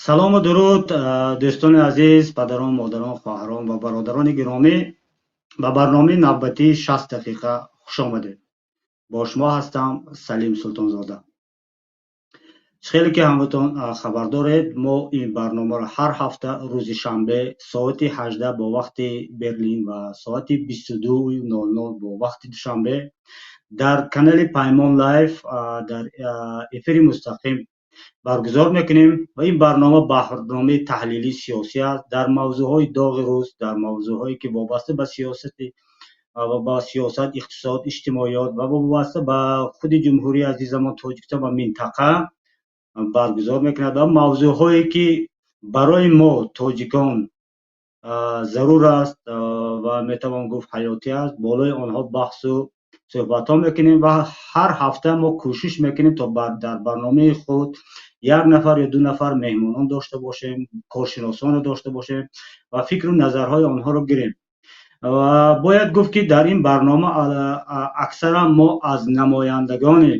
салому дуруд дӯстони азиз, падарон, модарон, хоҳарон ва бародарони гиромӣ. ба барномаи навбатии 60 дақиқа хуш омадед. Бо шумо ҳастам Салим Султонзода. хеле ки ҳаматон хабар доред, мо ин барномаро ҳар ҳафта рӯзи шанбе соати 18 бо вақти Берлин ва соати 22:00 бо вақти душанбе дар канали Паймон Лайв дар эфири мустақим баргузор мекунем ва ин барнома барномаи таҳлилии сиёсӣ аст дар мавзӯъҳои доғи рӯз, дар мавзӯъҳое ки вобаста ба сиёсати ва ба сиёсат, иқтисод, иҷтимоиёт ва вобаста ба худи ҷумҳурии азизамон Тоҷикистон ва минтақа баргузор мекунад ва мавзӯъҳое ки барои мо тоҷикон зарур аст ва метавон гуфт ҳаётӣ аст, болои онҳо баҳсу суҳбатҳо мекунем ва ҳар ҳафта мо кӯшиш мекунем то дар барномаи худ як нафар ё ду нафар меҳмонон дошта бошем, коршиносонро дошта бошем ва фикру назарҳои онҳоро гирем. бояд гуфт ки дар ин барнома аксаран мо аз намояндагони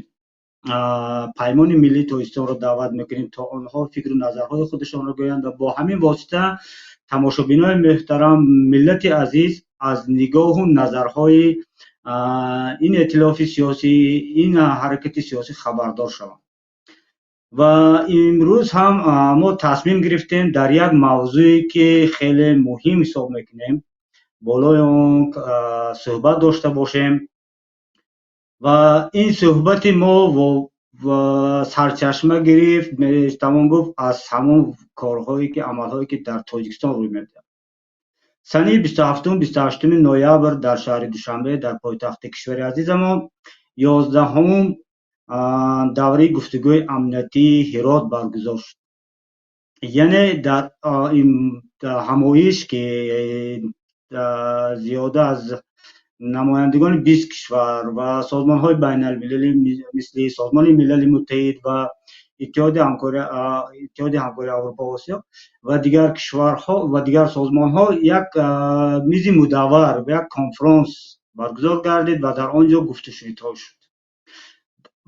Паймони Миллии Тоҷикистонро даъват мекунем то онҳо фикру назарҳои худашонро гӯянд ва бо ҳамин восита тамошобинони муҳтарам, миллати азиз аз нигоҳу назарҳои ин эътилофи сиёсӣ, ин ҳаракати сиёсӣ хабардор шаванд. ва имрӯз ҳам мо тасмим гирифтем дар як мавзӯе ки хеле муҳим ҳисоб мекунем, болои он суҳбат дошта бошем ва ин суҳбати мо сарчашма гирифт, метавон гуфт, аз ҳамон корҳое ки амалҳое ки дар Тоҷикистон рӯй медиҳад. Санаи 27-28 ноябр дар шаҳри Душанбе дар пойтахти кишвари азизамон 11-ум давраи гуфтугӯи амниятии Ҳирот баргузор шуд. яъне дар ин ҳамоиш ки зиёда аз намояндагони 20 кишвар ва созмонҳои байналмилалӣ мисли Созмони Милали Муттаҳид ва Иттиҳоди ҳамкории Аврупо ва Осиё ва дигар кишварҳо ва дигар созмонҳо як мизи мудаввар, як конфронс баргузор гардид ва дар он ҷо гуфтушунидҳо шуд.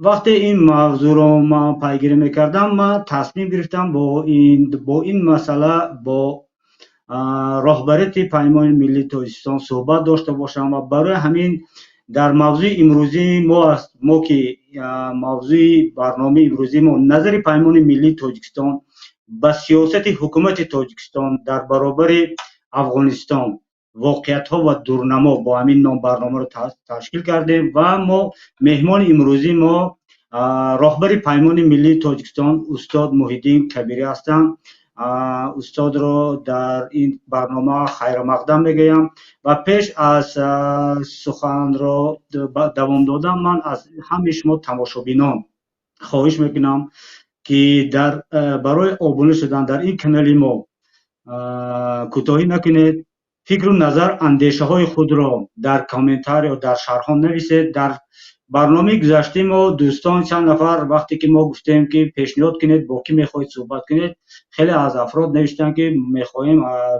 вақте ин мавзӯъро ман пайгирӣ мекардам, ман тасмим гирифтам бо ин масъала бо роҳбарияти Паймони Миллии Тоҷикистон суҳбат дошта бошам ва барои ҳамин дар мавзӯи имрӯзии мо ки мавзӯи барномаи имрӯзии мо назари Паймони Миллии Тоҷикистон ба сиёсати ҳукумати Тоҷикистон дар баробари Афғонистон, воқеиятҳо ва дурнамо, бо ҳамин ном барномаро ташкил кардем ва мо меҳмони имрӯзии мо роҳбари Паймони Миллии Тоҷикистон устод Муҳиддин Кабирӣ ҳастанд. устодро дар ин барнома хайрамақдам мегӯям ва пеш аз суханро давом додан, ман аз ҳамаи шумо тамошобинон хоҳиш мекунам ки барои обуна шудан дар ин канали мо кӯтоҳӣ накунед, фикру назар, андешаҳои худро дар комментар ё дар шарҳҳо нависед. дар барномаи гузаштаи мо дӯстон чанд нафар вақте ки мо гуфтем ки пешниҳод кунед бо кӣ мехоҳед суҳбат кунед, хеле аз афрод навиштанд ки мехоҳем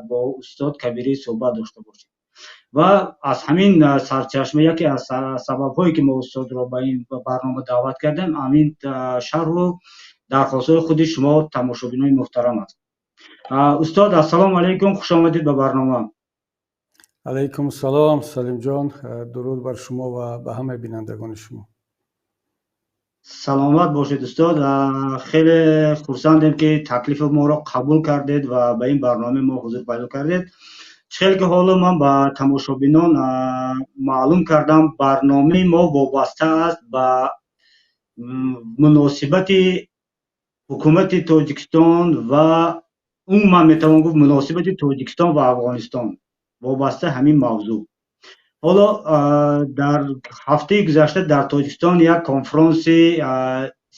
бо устод Кабирӣ суҳбат дошта бошем ва аз ҳамин сарчашма яке аз сабабҳое ки мо устодро ба ин барнома даъват кардем ҳамин шарҳу дархостҳои худи шумо тамошобинони муҳтарам аст. устод, ассалому алайкум, хуш омадед ба барнома. алайкум салом Салим ҷон, дуруд бар шумо ва ба ҳамаи бинандагони шумо. саломат бошед устод. хеле хурсандем ки таклифи моро қабул кардед ва ба ин барнома мо ҳузур пайдо кардед. хеле ки ҳоло ман ба тамошобинон маълум кардам, барномаи мо вобаста аст ба муносибати ҳукумати Тоҷикистон ва умуман метавон гуфт муносибати Тоҷикистон ва Афғонистон, вобаста ҳамин мавзӯъ. ҳоло дар ҳафтаи гузашта дар Тоҷикистон як конфронси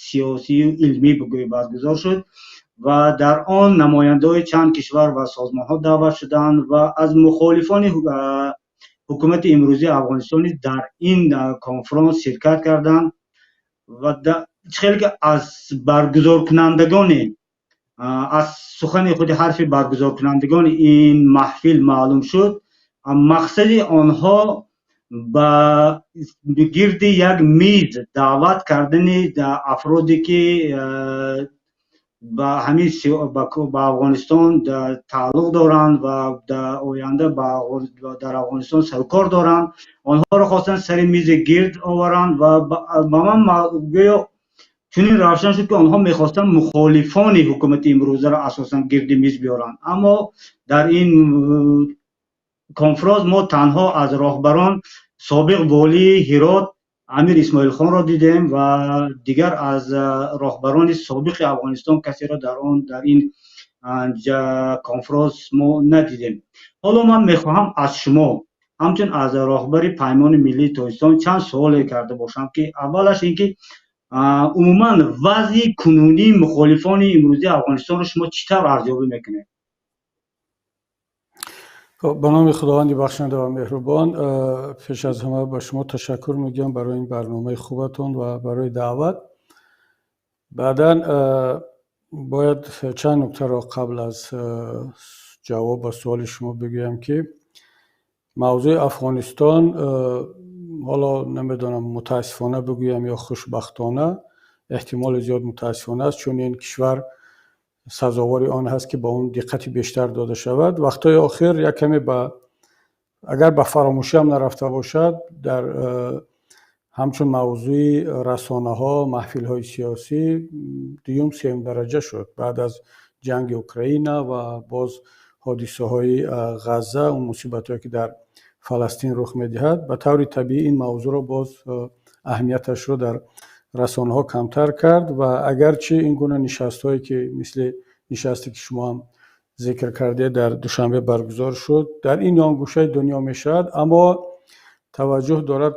сиёсию илмӣ баргузор шуд ва дар он намояндаҳои чанд кишвар ва созмонҳо даъват шуданд ва аз мухолифони ҳукумати имрӯзии Афғонистон дар ин конфронс ширкат карданд ва хеле ки аз баргузоркунандагони аз сухани худи ҳарфи баргузоркунандагони ин маҳфил маълум шуд, мақсади онҳо ба гирди як миз даъват кардани афроде ки با همین با افغانستان تعلق دارند و در آینده در افغانستان سرکار دارند. آنها را خواستن سر میز گرد آورند و با من گویا چنین روشن شد که آنها میخواستن مخالفان حکومت امروزه را اساسا گرد میز بیارند. اما در این کنفرانس ما تنها از راهبران سابق والی هرات امیر اسماعیل خان را دیدیم و دیگر از راهبران سابق افغانستان کسی را در این کنفرانس ما ندیدیم. حالا من میخواهم از شما همچون از راهبر پیمان ملی تاجیکستان چند سوال کرده باشم که اولش اینکه عموما وضع کنونی مخالفان امروزی افغانستان را شما چطور ارزیابی میکنید؟ به نام خداوند بخشنده و مهربان، پیش از همه به شما تشکر میگم برای این برنامه خوبتون و برای دعوت. بعداً باید چند نکته را قبل از جواب به سوال شما بگویم که موضوع افغانستان، حالا نمیدونم متاسفانه بگویم یا خوشبختانه، احتمال زیاد متاسفانه است، چون این کشور سزاوار آن هست که با اون دقت بیشتر داده شود. وقتای آخر یک کمی اگر به فراموشی هم نرفته باشد، در همچون موضوع رسانه ها، محفل های سیاسی دوم سوم درجه شد بعد از جنگ اوکراین و باز حادثه های غزه و مصیبت هایی که در فلسطین رخ میدهد. به طور طبیعی این موضوع را باز اهمیتش رو در رسانه ها کمتر کرد و اگرچه این گونه نشست هایی که مثل نشستی که شما هم ذکر کرده در دوشنبه برگزار شد در این گوشه دنیا میشد، اما توجه دارد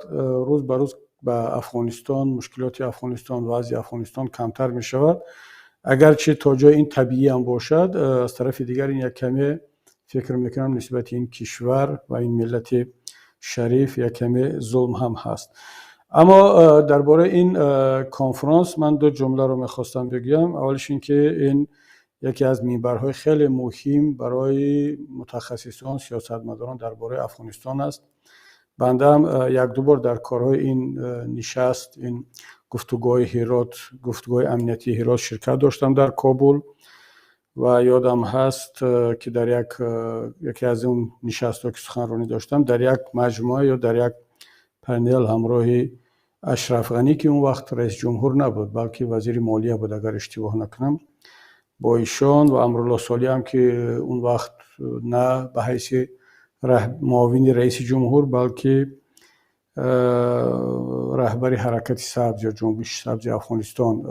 روز به روز به افغانستان، مشکلات افغانستان، وضع افغانستان کمتر می شود. اگرچه تا جای این طبیعی هم باشد، از طرف دیگر این یک کمی فکر میکنم نسبت این کشور و این ملت شریف یک کمی ظلم هم هست. اما درباره این کنفرانس من دو جمله رو میخواستم بگم. اولش این که این یکی از منبرهای خیلی مهم برای متخصصان، سیاستمداران درباره افغانستان است. بنده هم یک دو بار در کارهای این نشست، این گفتگوهای هرات، گفتگوهای امنیتی هرات شرکت داشتم در کابل و یادم هست که در یکی از اون نشست‌ها که سخنرانی داشتم در یک مجموعه یا در یک پنل همراه اشرف غنی که اون وقت رئیس جمهور نبود بلکه وزیر مالیه بود اگر اشتباه نکنم، با ایشان و امرالله صالحی هم که اون وقت نه به حیث معاون رئیس جمهور بلکه رهبر حرکت سبز یا جنبش سبز افغانستان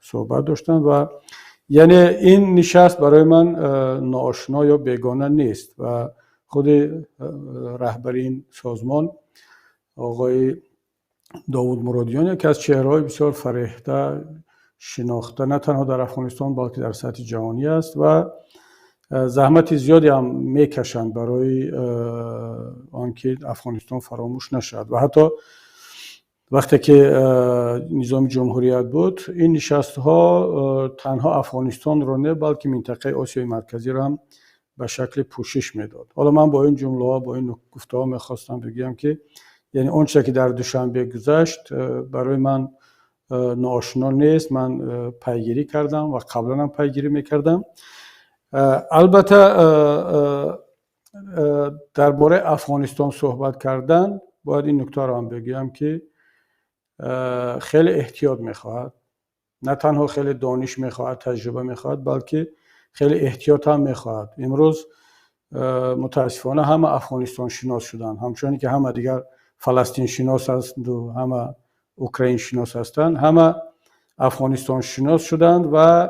صحبت داشتن و یعنی این نشست برای من ناآشنا یا بیگانه نیست و خود رهبر این سازمان آقای داوود مرادیان یکی از چهره‌های بسیار فرهیخته، شناخته نه تنها در افغانستان بلکه در سطح جهانی است و زحمت زیادی هم میکشند برای آنکه افغانستان فراموش نشد و حتی وقتی که نظام جمهوریت بود این نشست ها تنها افغانستان رو نه بلکه منطقه آسیای مرکزی رو هم به شکل پوشش میداد. حالا من با این جمله ها با این گفته ها میخواستم بگم که یعنی اون چیزی که در دوشنبه گذشت برای من ناآشنا نیست. من پیگیری کردم و قبلا هم پیگیری میکردم. البته درباره افغانستان صحبت کردن باید این نکته رو هم بگم که خیلی احتیاط میخواهد، نه تنها خیلی دانش میخواهد، تجربه میخواهد بلکه خیلی احتیاط هم میخواهد. امروز متاسفانه همه افغانستان شناس شدن، همچنانی که همه دیگر فلسطین شناس هستند و همه اوکراین شناس هستند، همه افغانستان شناس شدند و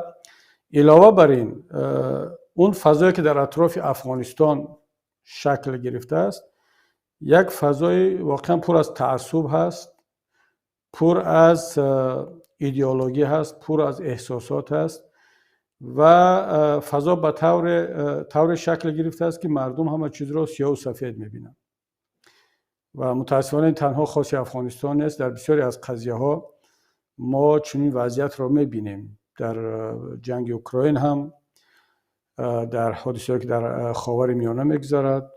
علاوه بر این اون فضایی که در اطراف افغانستان شکل گرفته است یک فضای واقعا پر از تعصب هست، پر از ایدئولوژی هست، پر از احساسات هست و فضا به طور شکل گرفته است که مردم همه چیز را سیاه و سفید میبینن و متاسفانه این تنها خاصی افغانستان نیست. در بسیاری از قضیه ها ما چنین وضعیت را میبینیم. در جنگ اوکراین هم، در حادثه‌ای که در خاور میانه میگذرد،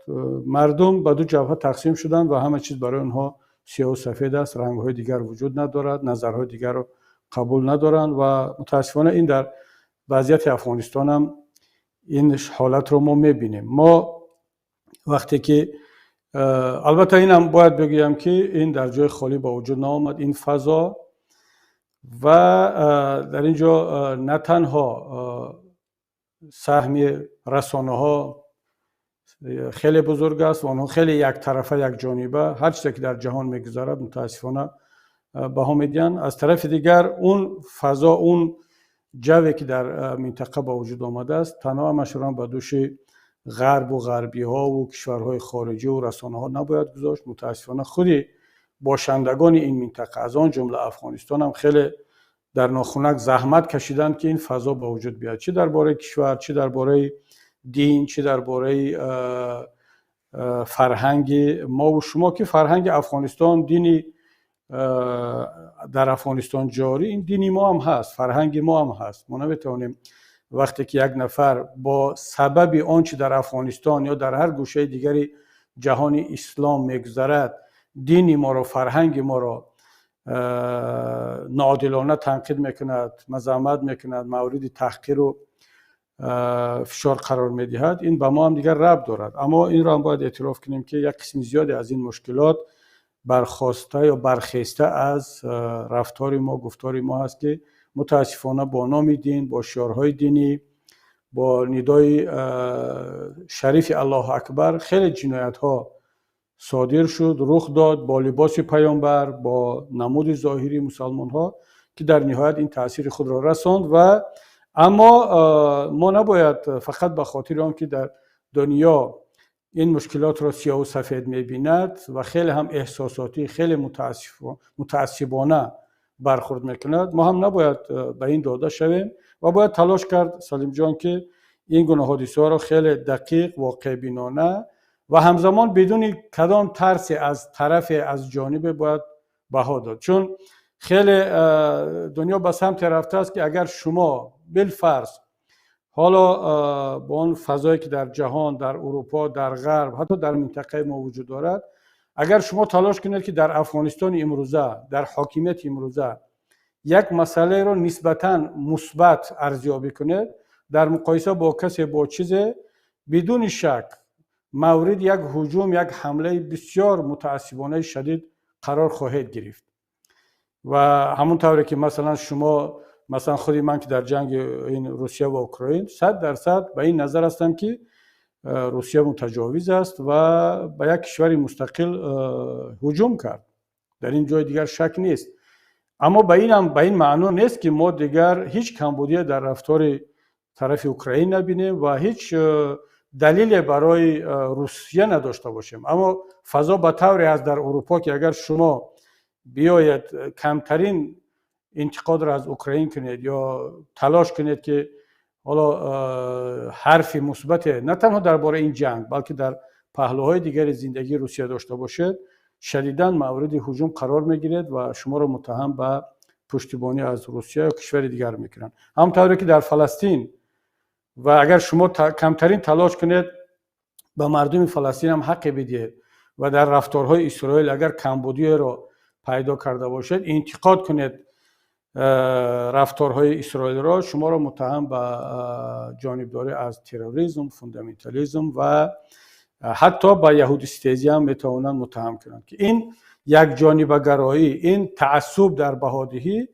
مردم به دو جبهه تقسیم شدن و همه چیز برای اونها سیاه و سفید است، رنگ‌های دیگر وجود ندارد، نظرهای دیگر رو قبول ندارند و متاسفانه این در وضعیت افغانستان هم این حالت رو ما میبینیم. ما وقتی که البته این هم باید بگویم که این در جای خالی با وجود نآمد این فضا، و در اینجا نه تنها سهم رسانه ها خیلی بزرگ است و آنها خیلی یک طرفه یک جانبه هر چیزی که در جهان میگذرد متاسفانه بها میدین. از طرف دیگر اون فضا، اون جوی که در منطقه با وجود آمده است تنها مشوران به دوش غرب و غربی ها و کشورهای خارجی و رسانه ها نباید گذاشت. متاسفانه خودی باشندگان این منطقه از آن جمله افغانستان هم خیلی در ناخنک زحمت کشیدند که این فضا با وجود بیاد، چه درباره کشور، چه درباره دین، چه درباره فرهنگ ما و شما، که فرهنگ افغانستان، دینی در افغانستان جاری، این دینی ما هم هست، فرهنگ ما هم هست. ما نمیتونیم وقتی که یک نفر با سبب آنچه در افغانستان یا در هر گوشه دیگری جهان اسلام میگذرد دینی ما رو، فرهنگ ما رو ناعادلانه تنقید میکند، مذمت میکند، مورد تحقیر و فشار قرار میدهد، این به ما هم دیگر ربط دارد. اما این را هم باید اعتراف کنیم که یک قسم زیادی از این مشکلات برخواسته یا برخیسته از رفتار ما، گفتار ما هست که متاسفانه با نام دین، با شعارهای دینی، با ندای شریف الله اکبر خیلی جنایت ها صادر شد، رخ داد، با لباس پیامبر، با نمود ظاهری مسلمان ها، که در نهایت این تاثیر خود را رساند. و اما ما نباید فقط به خاطر آن که در دنیا این مشکلات را سیاه و سفید می‌بیند و خیلی هم احساساتی، خیلی متعصبانه برخورد میکند، ما هم نباید به این داده شویم و باید تلاش کرد سلیم جان که این گونه حادثه ها را خیلی دقیق، واقع بینانه و همزمان بدون کدام ترسی از طرف، از جانب باید بها داد. چون خیلی دنیا به سمت رفته است که اگر شما بالفرض حالا با اون فضایی که در جهان، در اروپا، در غرب، حتی در منطقه ما وجود دارد، اگر شما تلاش کنید که در افغانستان امروزه، در حاکمیت امروزه یک مسئله رو نسبتاً مثبت ارزیابی کنید در مقایسه با کسی با چیزی، بدون شک مورد یک هجوم، یک حمله بسیار متعصبانه شدید قرار خواهد گرفت. و همون طوری که مثلا شما، مثلا خودی من که در جنگ این روسیه و اوکراین 100% به این نظر هستم که روسیه متجاوز است و به یک کشور مستقل هجوم کرد، در این جای دیگر شک نیست. اما به این معنی نیست که ما دیگر هیچ کمبودی در رفتار طرف اوکراین نبینیم و هیچ دلیل برای روسیه نداشته باشیم. اما فضا به طوری است در اروپا که اگر شما بیاید کمترین انتقاد را از اوکراین کنید یا تلاش کنید که حالا حرفی مثبت نه تنها درباره این جنگ بلکه در پهلوهای دیگر زندگی روسیه داشته باشید، شدیداً مورد هجوم قرار میگیرید و شما را متهم به پشتیبانی از روسیه یا کشور دیگر میکنند. همونطوری که در فلسطین، و اگر شما کمترین تلاش کنید به مردم فلسطین هم حق بدید و در رفتارهای اسرائیل اگر کمبودی را پیدا کرده باشید انتقاد کنید رفتارهای اسرائیل را، شما را متهم به جانبداری از تروریسم، فوندامنتالیسم و حتی با یهودی ستیزی هم میتوانند متهم کنند که این یک جانبه گرایی، این تعصب در بهادهی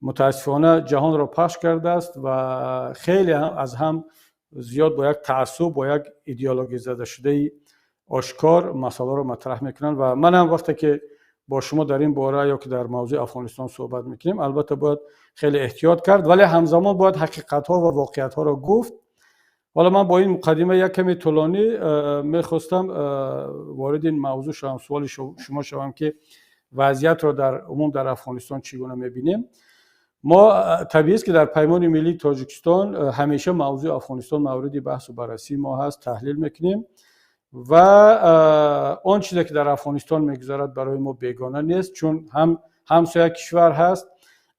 متاسفانه جهان را پخش کرده است و خیلی از هم زیاد با یک تعصب، با یک ایدئولوژی زده شده آشکار مسئله را مطرح میکنند. و من هم وقتی که با شما در این باره یا که در موضوع افغانستان صحبت میکنیم البته باید خیلی احتیاط کرد، ولی همزمان باید حقیقت ها و واقعیت ها را گفت. حالا من با این مقدمه یک کمی طولانی میخواستم وارد این موضوع شوم، سوال شما شوم که وضعیت را در عموم در افغانستان چگونه میبینیم. ما طبیعی است که در پیمان ملی تاجیکستان همیشه موضوع افغانستان مورد بحث و بررسی ما هست، تحلیل میکنیم و آن چیزی که در افغانستان میگذرد برای ما بیگانه نیست، چون هم همسایه کشور هست.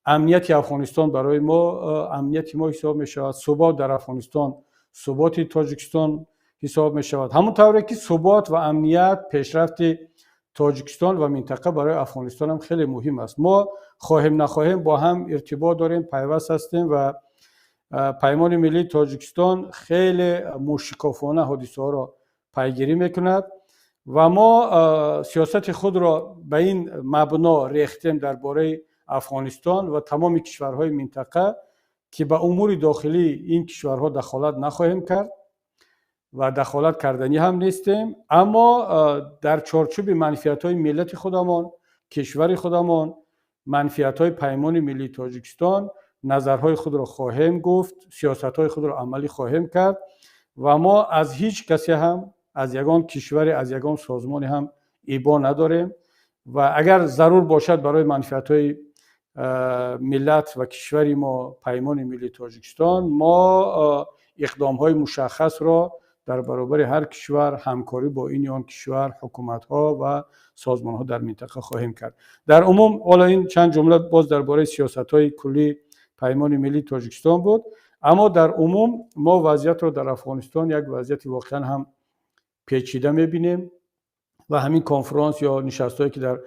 امنیت افغانستان برای ما امنیت ما حساب میشود، ثبات در افغانستان ثبات تاجیکستان حساب میشود، همونطوری که ثبات و امنیت، پیشرفت تاجیکستان و منطقه برای افغانستان هم خیلی مهم است. ما خواهیم نخواهیم با هم ارتباط داریم، پیوست هستیم و پیمان ملی تاجیکستان خیلی موشکافانه حادثه ها را پیگیری میکند و ما سیاست خود را به این مبنا ریختیم درباره افغانستان و تمام کشورهای منطقه که به امور داخلی این کشورها دخالت نخواهیم کرد و دخالت کردنی هم نیستیم، اما در چارچوب منفعت‌های ملت خودمان، کشور خودمان، منفعت‌های پیمان ملی تاجیکستان نظرهای خود را خواهیم گفت، سیاست‌های خود را عملی خواهیم کرد و ما از هیچ کسی هم، از یگان کشور، از یگان سازمان هم ایبا نداریم و اگر ضرور باشد برای منفعت‌های ملت و کشور ما پیمان ملی تاجیکستان، ما اقدام‌های مشخص را در برابر هر کشور همکاری با این یا آن کشور، حکومت‌ها و سازمان‌ها در منطقه خواهیم کرد. در عموم حالا این چند جمله باز درباره سیاست‌های کلی پیمان ملی تاجیکستان بود، اما در عموم ما وضعیت رو در افغانستان یک وضعیت واقعا هم پیچیده می‌بینیم و همین کنفرانس یا نشست‌هایی که در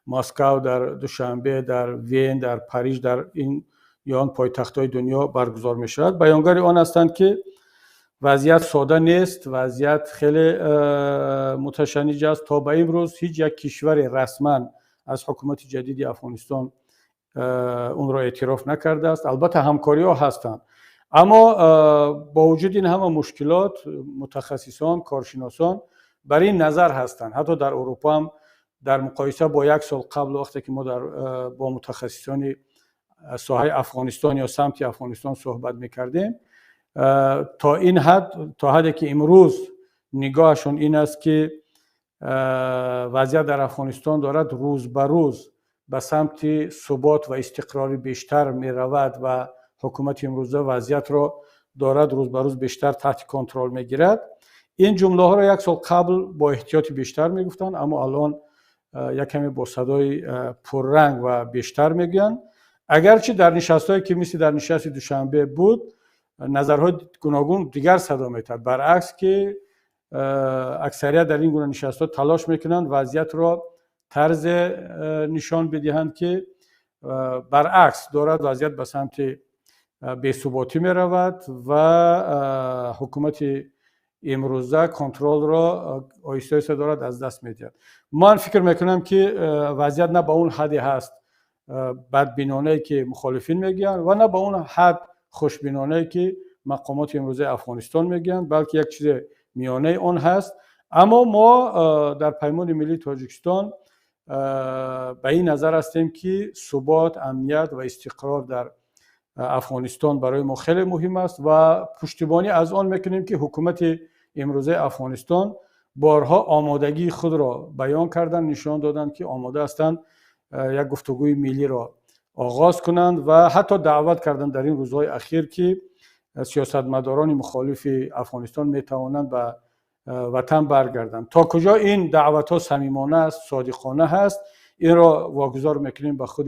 مسکو، در دوشنبه، در وین، در پاریس، در این یا آن پایتخت‌های دنیا برگزار می‌شود بیانگر آن هستند که وضعیت ساده نیست، وضعیت خیلی متشنج است. تا به امروز هیچ یک کشور رسما از حکومت جدید افغانستان اون را اعتراف نکرده است. البته همکاری ها هستند، اما با وجود این همه مشکلات متخصصان، کارشناسان بر این نظر هستند. حتی در اروپا هم در مقایسه با یک سال قبل وقتی که ما با متخصصان ساحه افغانستان یا سمت افغانستان صحبت میکردیم، تا این حد، تا حدی که امروز نگاهشون این است که وضعیت در افغانستان دارد روز به روز به سمت ثبات و استقرار بیشتر می رود و حکومت امروزه وضعیت را دارد روز به روز بیشتر تحت کنترل می گیرد. این جمله ها را یک سال قبل با احتیاط بیشتر می گفتن، اما الان یک کمی با صدای پررنگ و بیشتر می گویند. اگرچه در نشست‌هایی که مثل در نشست دوشنبه بود نظرهای گوناگون دیگر صدا می‌دهد، برعکس که اکثریت در این گونه نشست‌ها تلاش می‌کنند وضعیت را طرز نشان بدهند که برعکس دارد وضعیت به سمت بی‌ثباتی می‌رود و حکومت امروزه کنترل را آهسته آهسته دارد از دست می‌دهد. من فکر می‌کنم که وضعیت نه به اون حدی هست بدبینانه‌ای که مخالفین میگن و نه به اون حد خوشبینانه‌ای که مقامات امروزه افغانستان میگن، بلکه یک چیز میانه آن هست. اما ما در پیمان ملی تاجیکستان به این نظر هستیم که ثبات، امنیت و استقرار در افغانستان برای ما خیلی مهم است و پشتیبانی از آن میکنیم که حکومت امروزه افغانستان بارها آمادگی خود را بیان کردن، نشان دادن که آماده هستند یک گفتگوی ملی را آغاز کنند و حتی دعوت کردند در این روزهای اخیر که سیاستمداران مخالف افغانستان میتوانند به وطن برگردند. تا کجا این دعوت ها صمیمانه است، صادقانه هست، این را واگذار میکنیم به خود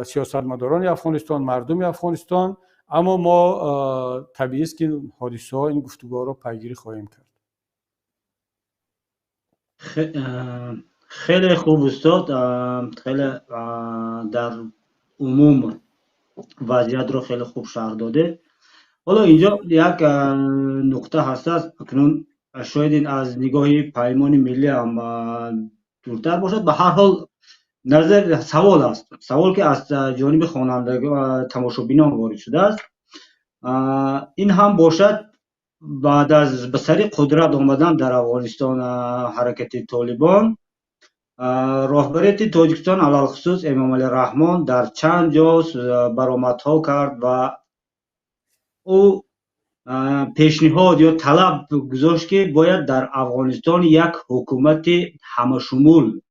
سیاستمداران افغانستان، مردم افغانستان، اما ما طبیعی است که حادثه ها این گفتگوها را پیگیری خواهیم کرد. خیلی خوب استاد، خیلی در عموم وضعیت رو خیلی خوب شرح داده. حالا اینجا یک نکته هست، اکنون شاید این از نگاه پیمان ملی هم دورتر باشد. به هر حال نظر سوال است، سوال که از جانب خوانندگان تماشابینان وارد شده است. این هم باشد بعد از به سر قدرت آمدن در افغانستان حرکت طالبان، راهبریت تاجیکستان علی خصوص امام علی رحمان در چند جا برآمدها کرد و او پیشنهاد یا طلب گذاشت که باید در افغانستان یک حکومت همشمول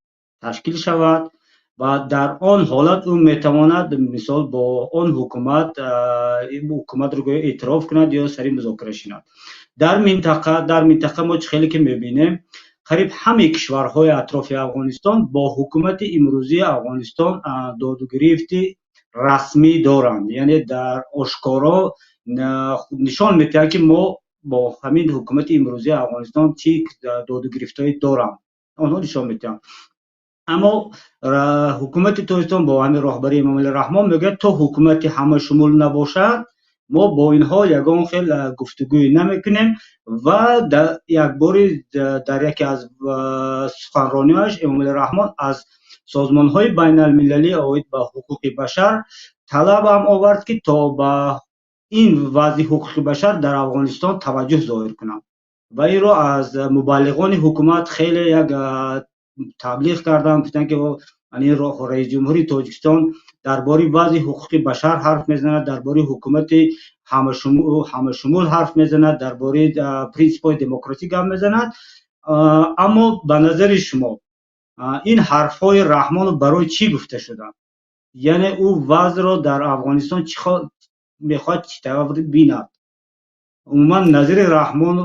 تشکیل شود و در آن حالت او میتواند مثال با آن حکومت رو اعتراف کند یا سری مذاکره شود. در منطقه ما خیلی که میبینیم قریب همه کشورهای اطراف افغانستان با حکومت امروزی افغانستان داد و گریفت رسمی دارند، یعنی در آشکارا نشان میده که ما با همین حکومت امروزی افغانستان چی داد و گریفتایی دارند، آنها نشان میدن. اما حکومت تاجیکستان با همین راهبری امام علی رحمان میگه تا حکومت همه شمول نباشد ما با اینها یگان خیلی گفتگوی نمیکنیم و یک باری در یکی از سخنرانی‌هایش امام رحمان از سازمان های بین المللی اوید به حقوق بشر طلب هم آورد که تا به این وضع حقوق بشر در افغانستان توجه ظاهر کنند و این رو از مبلغان حکومت خیلی یک تبلیغ کردن، گفتن که یعنی رئیس جمهوری تاجیکستان درباره وضع حقوق بشر حرف میزند، درباره حکومت همه شمول حرف میزند، درباره پرینسیپل دموکراسی گپ میزند. اما به نظر شما این حرفهای رحمان برای چی گفته شده؟ یعنی او وضع را در افغانستان میخواد چطور بیند؟ عموما نظر رحمان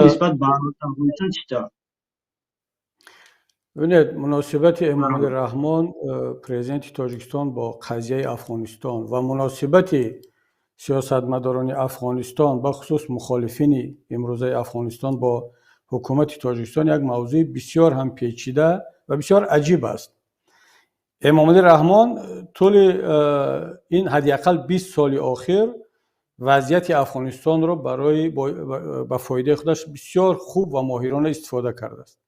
نسبت به افغانستان چطور؟ ببینید، مناسبت امام رحمان پرزیدنت تاجیکستان با قضیه افغانستان و مناسبت سیاستمداران افغانستان به خصوص مخالفین امروزه افغانستان با حکومت تاجیکستان یک موضوع بسیار هم پیچیده و بسیار عجیب است. امام رحمان طول این حداقل 20 سال اخیر وضعیت افغانستان را برای به فایده خودش بسیار خوب و ماهرانه استفاده کرده است.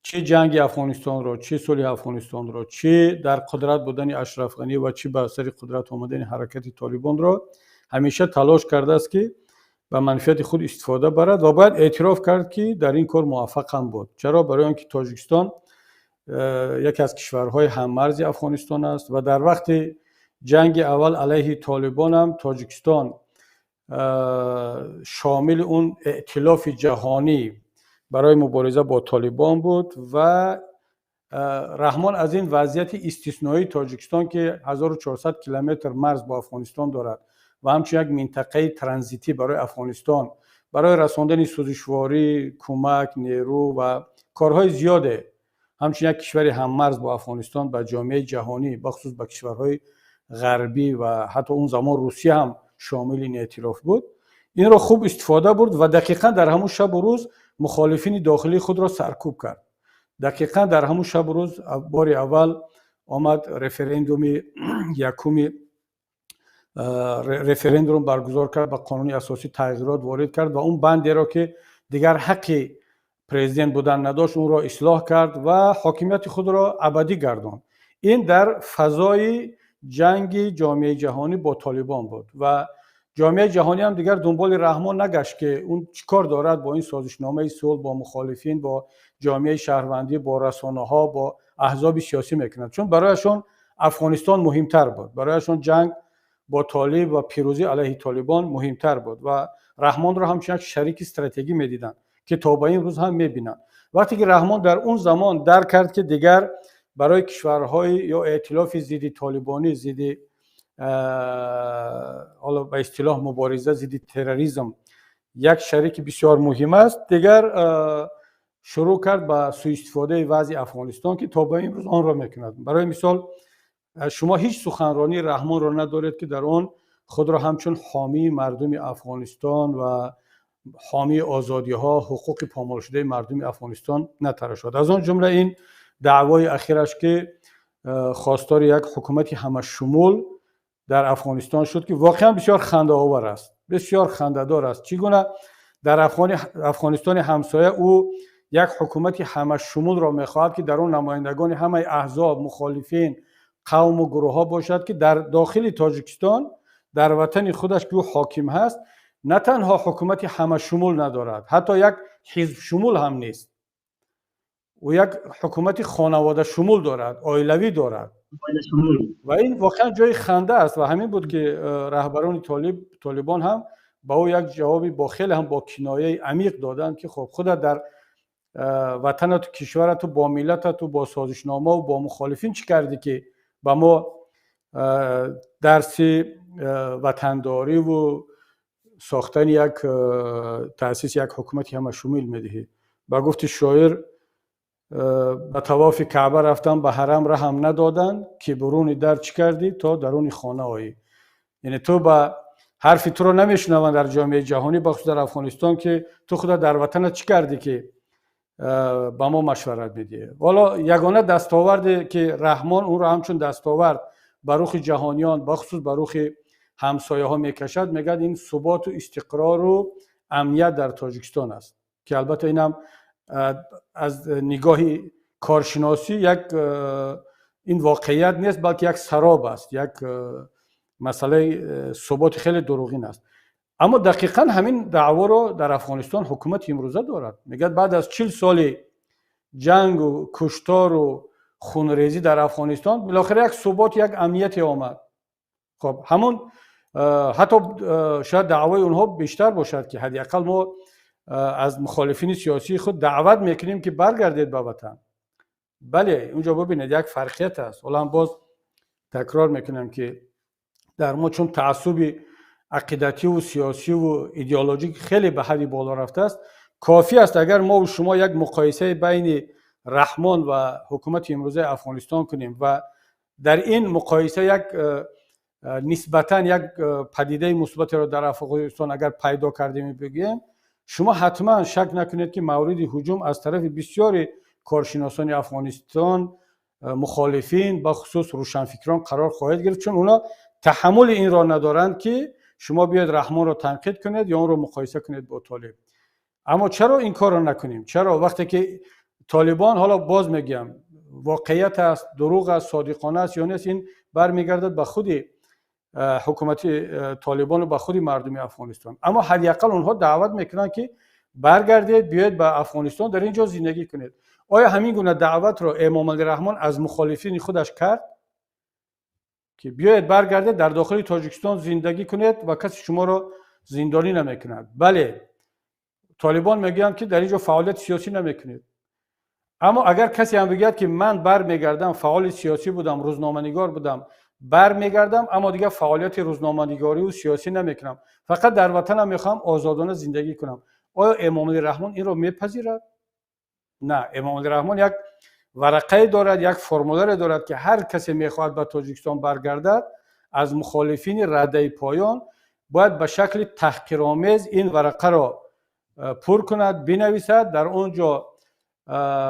چه جنگ افغانستان را، چه صلح افغانستان را، چه در قدرت بودن اشرف غنی و چه به سر قدرت آمدن حرکت طالبان را همیشه تلاش کرده است که به منفعت خود استفاده برد و باید اعتراف کرد که در این کار موفق هم بود. چرا؟ برای آنکه تاجیکستان یکی از کشورهای هممرز افغانستان است و در وقت جنگ اول علیه طالبان هم تاجیکستان شامل اون ائتلاف جهانی برای مبارزه با طالبان بود و رحمان از این وضعیت استثنایی تاجیکستان که 1400 کیلومتر مرز با افغانستان دارد و همچنین یک منطقه ترانزیتی برای افغانستان برای رساندن سوزشواری، کمک، نیرو و کارهای زیاده، همچنین یک کشور هممرز با افغانستان به جامعه جهانی بخصوص به کشورهای غربی و حتی اون زمان روسیه هم شامل این ائتلاف بود، این را خوب استفاده برد و دقیقاً در همون شب و روز مخالفین داخلی خود را سرکوب کرد. دقیقاً در همون شب و روز بار اول آمد رفراندوم یکم رفراندوم برگزار کرد، به قانون اساسی تغییرات وارد کرد و اون بندی را که دیگر حق پرزیدنت بودن نداشت اون را اصلاح کرد و حاکمیت خود را ابدی گرداند. این در فضای جنگ جامعه جهانی با طالبان بود و جامعه جهانی هم دیگر دنبال رحمان نگشت که اون چیکار دارد با این سازشنامه صلح با مخالفین، با جامعه شهروندی، با رسانه‌ها، با احزاب سیاسی میکند، چون برایشان افغانستان مهمتر بود، برایشان جنگ با طالب و پیروزی علیه طالبان مهمتر بود و رحمان را همچنین شریک استراتژی میدیدند که تا به این روز هم میبینند. وقتی که رحمان در اون زمان درک کرد که دیگر برای کشورهای یا ائتلاف ضد طالبانی، ضد حالا به اصطلاح مبارزه ضد تروریسم یک شریک بسیار مهم است، دیگر شروع کرد به سوء استفاده وضع افغانستان که تا به این روز آن را میکند. برای مثال شما هیچ سخنرانی رحمان را ندارید که در آن خود را همچون حامی مردم افغانستان و حامی آزادی ها، حقوق پامال شده مردم افغانستان نتراشد. از آن جمله این دعوای اخیرش که خواستار یک حکومت همه شمول در افغانستان شد که واقعا بسیار خنده آور است، بسیار خنده دار است. چگونه در افغانستان همسایه او یک حکومت همه شمول را میخواهد که در اون نمایندگان همه احزاب، مخالفین، قوم و گروه ها باشد که در داخل تاجیکستان در وطن خودش که او حاکم هست نه تنها حکومت همه شمول ندارد، حتی یک حزب شمول هم نیست، و یک حکومت خانواده شمول دارد، عائلوی دارد و این واقعا جای خنده است و همین بود که رهبران طالبان هم با او یک جوابی با خیلی هم با کنایه عمیق دادن که خب خودت در وطنت و کشورت و با ملتت و با سازشنامه و با مخالفین چی کردی که با ما درس وطنداری و ساختن یک تأسیس یک حکومت همه شمول میدهی؟ با گفت شاعر به طواف کعبه رفتن به حرم رحم ندادن که برون در چی کردی تا درون خانه آیی. یعنی تو با حرف تو رو نمیشنون در جامعه جهانی بخصوص در افغانستان که تو خدا در وطنت چی کردی که با ما مشورت میدی. والا یگانه دستاورد که رحمان اون رو همچون دستاورد بروخ جهانیان بخصوص بروخ همسایه ها میکشد، میگه این ثبات و استقرار و امنیت در تاجیکستان است، که البته اینم از نگاه کارشناسی یک این واقعیت نیست، بلکه یک سراب است، یک مسئله ثبات خیلی دروغین است. اما دقیقا همین دعوا رو در افغانستان حکومت امروزه دارد. میگه بعد از 40 سال جنگ و کشتار و خونریزی در افغانستان بالاخره یک ثبات، یک امنیت آمد. خب همون حتی شاید دعوای اونها بیشتر باشد که حداقل ما از مخالفین سیاسی خود دعوت میکنیم که برگردید به وطن. بله اونجا ببینید یک فرقیت است. حالا باز تکرار میکنم که در ما چون تعصب عقیدتی و سیاسی و ایدئولوژیک خیلی به حدی بالا رفته است، کافی است اگر ما و شما یک مقایسه بین رحمان و حکومت امروزه افغانستان کنیم و در این مقایسه یک نسبتاً یک پدیده مثبت را در افغانستان اگر پیدا کردیم بگیم، شما حتما شک نکنید که مورد هجوم از طرف بسیاری کارشناسان افغانستان، مخالفین با خصوص روشنفکران قرار خواهد گرفت، چون اونا تحمل این را ندارند که شما بیاید رحمان را تنقید کنید یا اون را مقایسه کنید با طالب. اما چرا این کار را نکنیم؟ چرا وقتی که طالبان، حالا باز میگم واقعیت است، دروغ است، صادقانه است یا نیست، این برمیگردد به خود حکومت طالبان و به خود مردم افغانستان. اما حداقل اونها دعوت میکنن که برگردید، بیاید به افغانستان، در اینجا زندگی کنید. آیا همین گونه دعوت را امام علی رحمان از مخالفین خودش کرد که بیاید برگردید در داخل تاجیکستان زندگی کنید و کسی شما را زندانی نمیکند؟ بله طالبان میگن که در اینجا فعالیت سیاسی نمیکنید. اما اگر کسی هم بگه که من برمیگردم، فعال سیاسی بودم، روزنامه‌نگار بودم، برمیگردم اما دیگه فعالیت روزنامه‌نگاری و سیاسی نمیکنم، فقط در وطنم میخوام آزادانه زندگی کنم، آیا امام علی رحمان این رو میپذیرد؟ نه. امام علی رحمان یک ورقه دارد، یک فرمولر دارد که هر کسی میخواد به تاجیکستان برگردد از مخالفین رده پایان باید به شکل تحقیرآمیز این ورقه را پر کند، بنویسد، در اونجا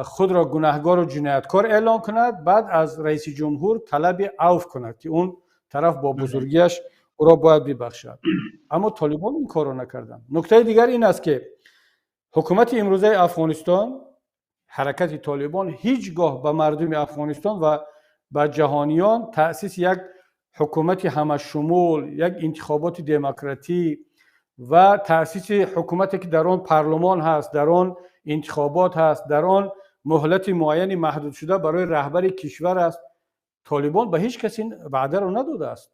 خود را گناهکار و جنایتکار اعلام کند، بعد از رئیس جمهور طلب عفو کند که اون طرف با بزرگیش او را باید ببخشد. اما طالبان این کار را نکردند. نکته دیگر این است که حکومت امروزه افغانستان، حرکت طالبان، هیچگاه به مردم افغانستان و به جهانیان تأسیس یک حکومت همشمول، یک انتخابات دموکراتی و تأسیس حکومتی که در آن پارلمان هست، در آن انتخابات هست، در آن مهلت معین محدود شده برای رهبر کشور است، طالبان به هیچ کسی وعده را نداده است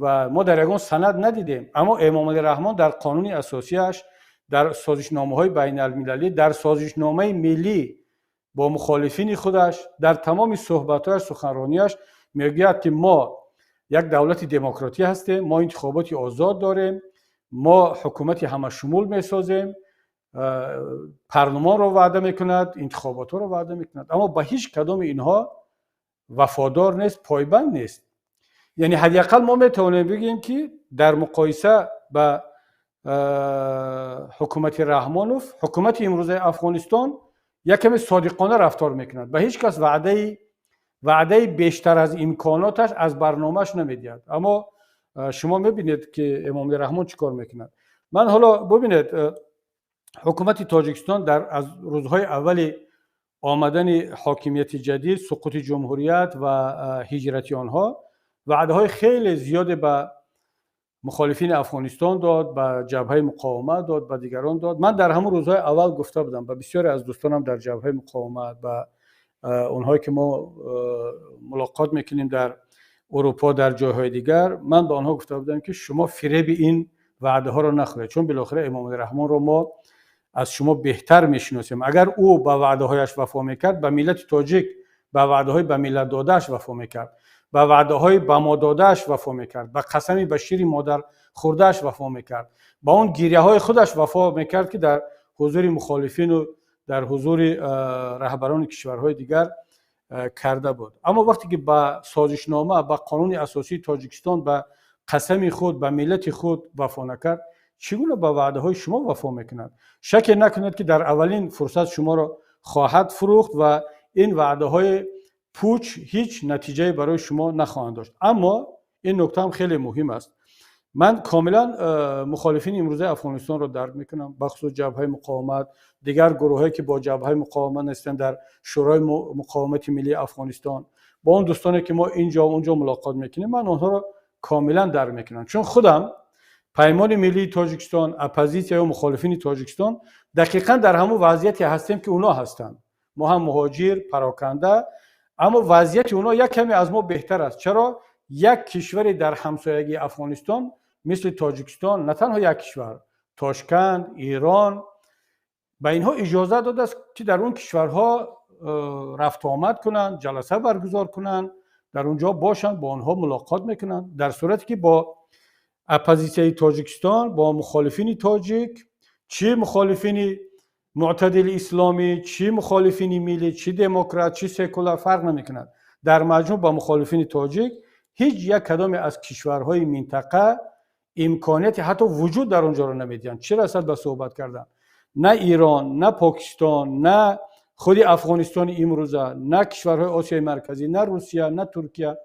و ما در یگان سند ندیدیم. اما امام علی رحمان در قانون اساسیش، در سازشنامه‌های بین المللی، در سازشنامه ملی با مخالفین خودش، در تمام صحبت‌هایش، سخنرانیش میگوید که ما یک دولت دموکراتی هستیم، ما انتخابات آزاد داریم، ما حکومت همشمول میسازیم، پارلمان رو وعده میکند، انتخابات رو وعده میکند، اما به هیچ کدام اینها وفادار نیست، پایبند نیست. یعنی حداقل ما میتونیم بگیم که در مقایسه با حکومت رحمانوف، حکومت امروزه افغانستان یک کمی صادقانه رفتار میکند، به هیچ کس وعده بیشتر از امکاناتش از برنامهش نمیدهد. اما شما میبینید که امام رحمان چیکار میکند. من حالا ببینید حکومت تاجیکستان در از روزهای اول آمدن حاکمیت جدید، سقوط جمهوریت و هجرت آنها، وعده‌های خیلی زیاد به مخالفین افغانستان داد، به جبهه مقاومت داد، به دیگران داد. من در همون روزهای اول گفته بودم به بسیاری از دوستانم در جبهه مقاومت، و اونهایی که ما ملاقات میکنیم در اروپا، در جاهای دیگر، من به آنها گفته بودم که شما فریب این وعده ها را نخورید، چون بالاخره امام رحمان رو ما از شما بهتر میشناسیم. اگر او به وعده هایش وفا میکرد، به ملت تاجیک به وعده های به ملت دادهش وفا میکرد، به وعده های به ما دادهش وفا میکرد، به قسمی به شیر مادر خوردهش وفا میکرد، با اون گریه های خودش وفا میکرد که در حضور مخالفین و در حضور رهبران کشورهای دیگر کرده بود. اما وقتی که با سازشنامه، با قانون اساسی تاجیکستان، با قسم خود به ملت خود وفا نکرد، چگونه با وعده های شما وفا میکند؟ شک نکنید که در اولین فرصت شما را خواهد فروخت و این وعده های پوچ هیچ نتیجه برای شما نخواهند داشت. اما این نکته هم خیلی مهم است. من کاملا مخالفین امروزه افغانستان رو درک میکنم، بخصوص جبهه مقاومت، دیگر گروهایی که با جبهه مقاومت هستند در شورای مقاومت ملی افغانستان، با اون دوستانی که ما اینجا و اونجا ملاقات میکنیم، من اونها رو کاملا درک میکنم. چون خودم پیمان ملی تاجیکستان، اپوزیسیا و مخالفین تاجیکستان دقیقاً در همون وضعیتی هستیم که اونا هستند. ما هم مهاجر پراکنده، اما وضعیت اونا یک کمی از ما بهتر است. چرا؟ یک کشوری در همسایگی افغانستان مثل تاجیکستان، نه تنها یک کشور، تاشکند، ایران، به اینها اجازه داده است که در اون کشورها رفت آمد کنند، جلسه برگزار کنند، در اونجا باشند، با آنها ملاقات میکنند، در صورتی که با اپوزیسیای تاجیکستان، با مخالفین تاجیک، چه مخالفین معتدل اسلامی، چه مخالفین ملی، چه دموکرات، چه سکولار فرق نمیکند. در مجموع با مخالفین تاجیک هیچ یک کدام از کشورهای منطقه امکانیت حتی وجود در اونجا رو نمیدن، چه رسد به صحبت کردن. نه ایران، نه پاکستان، نه خود افغانستان امروزه، نه کشورهای آسیای مرکزی، نه روسیه، نه ترکیه،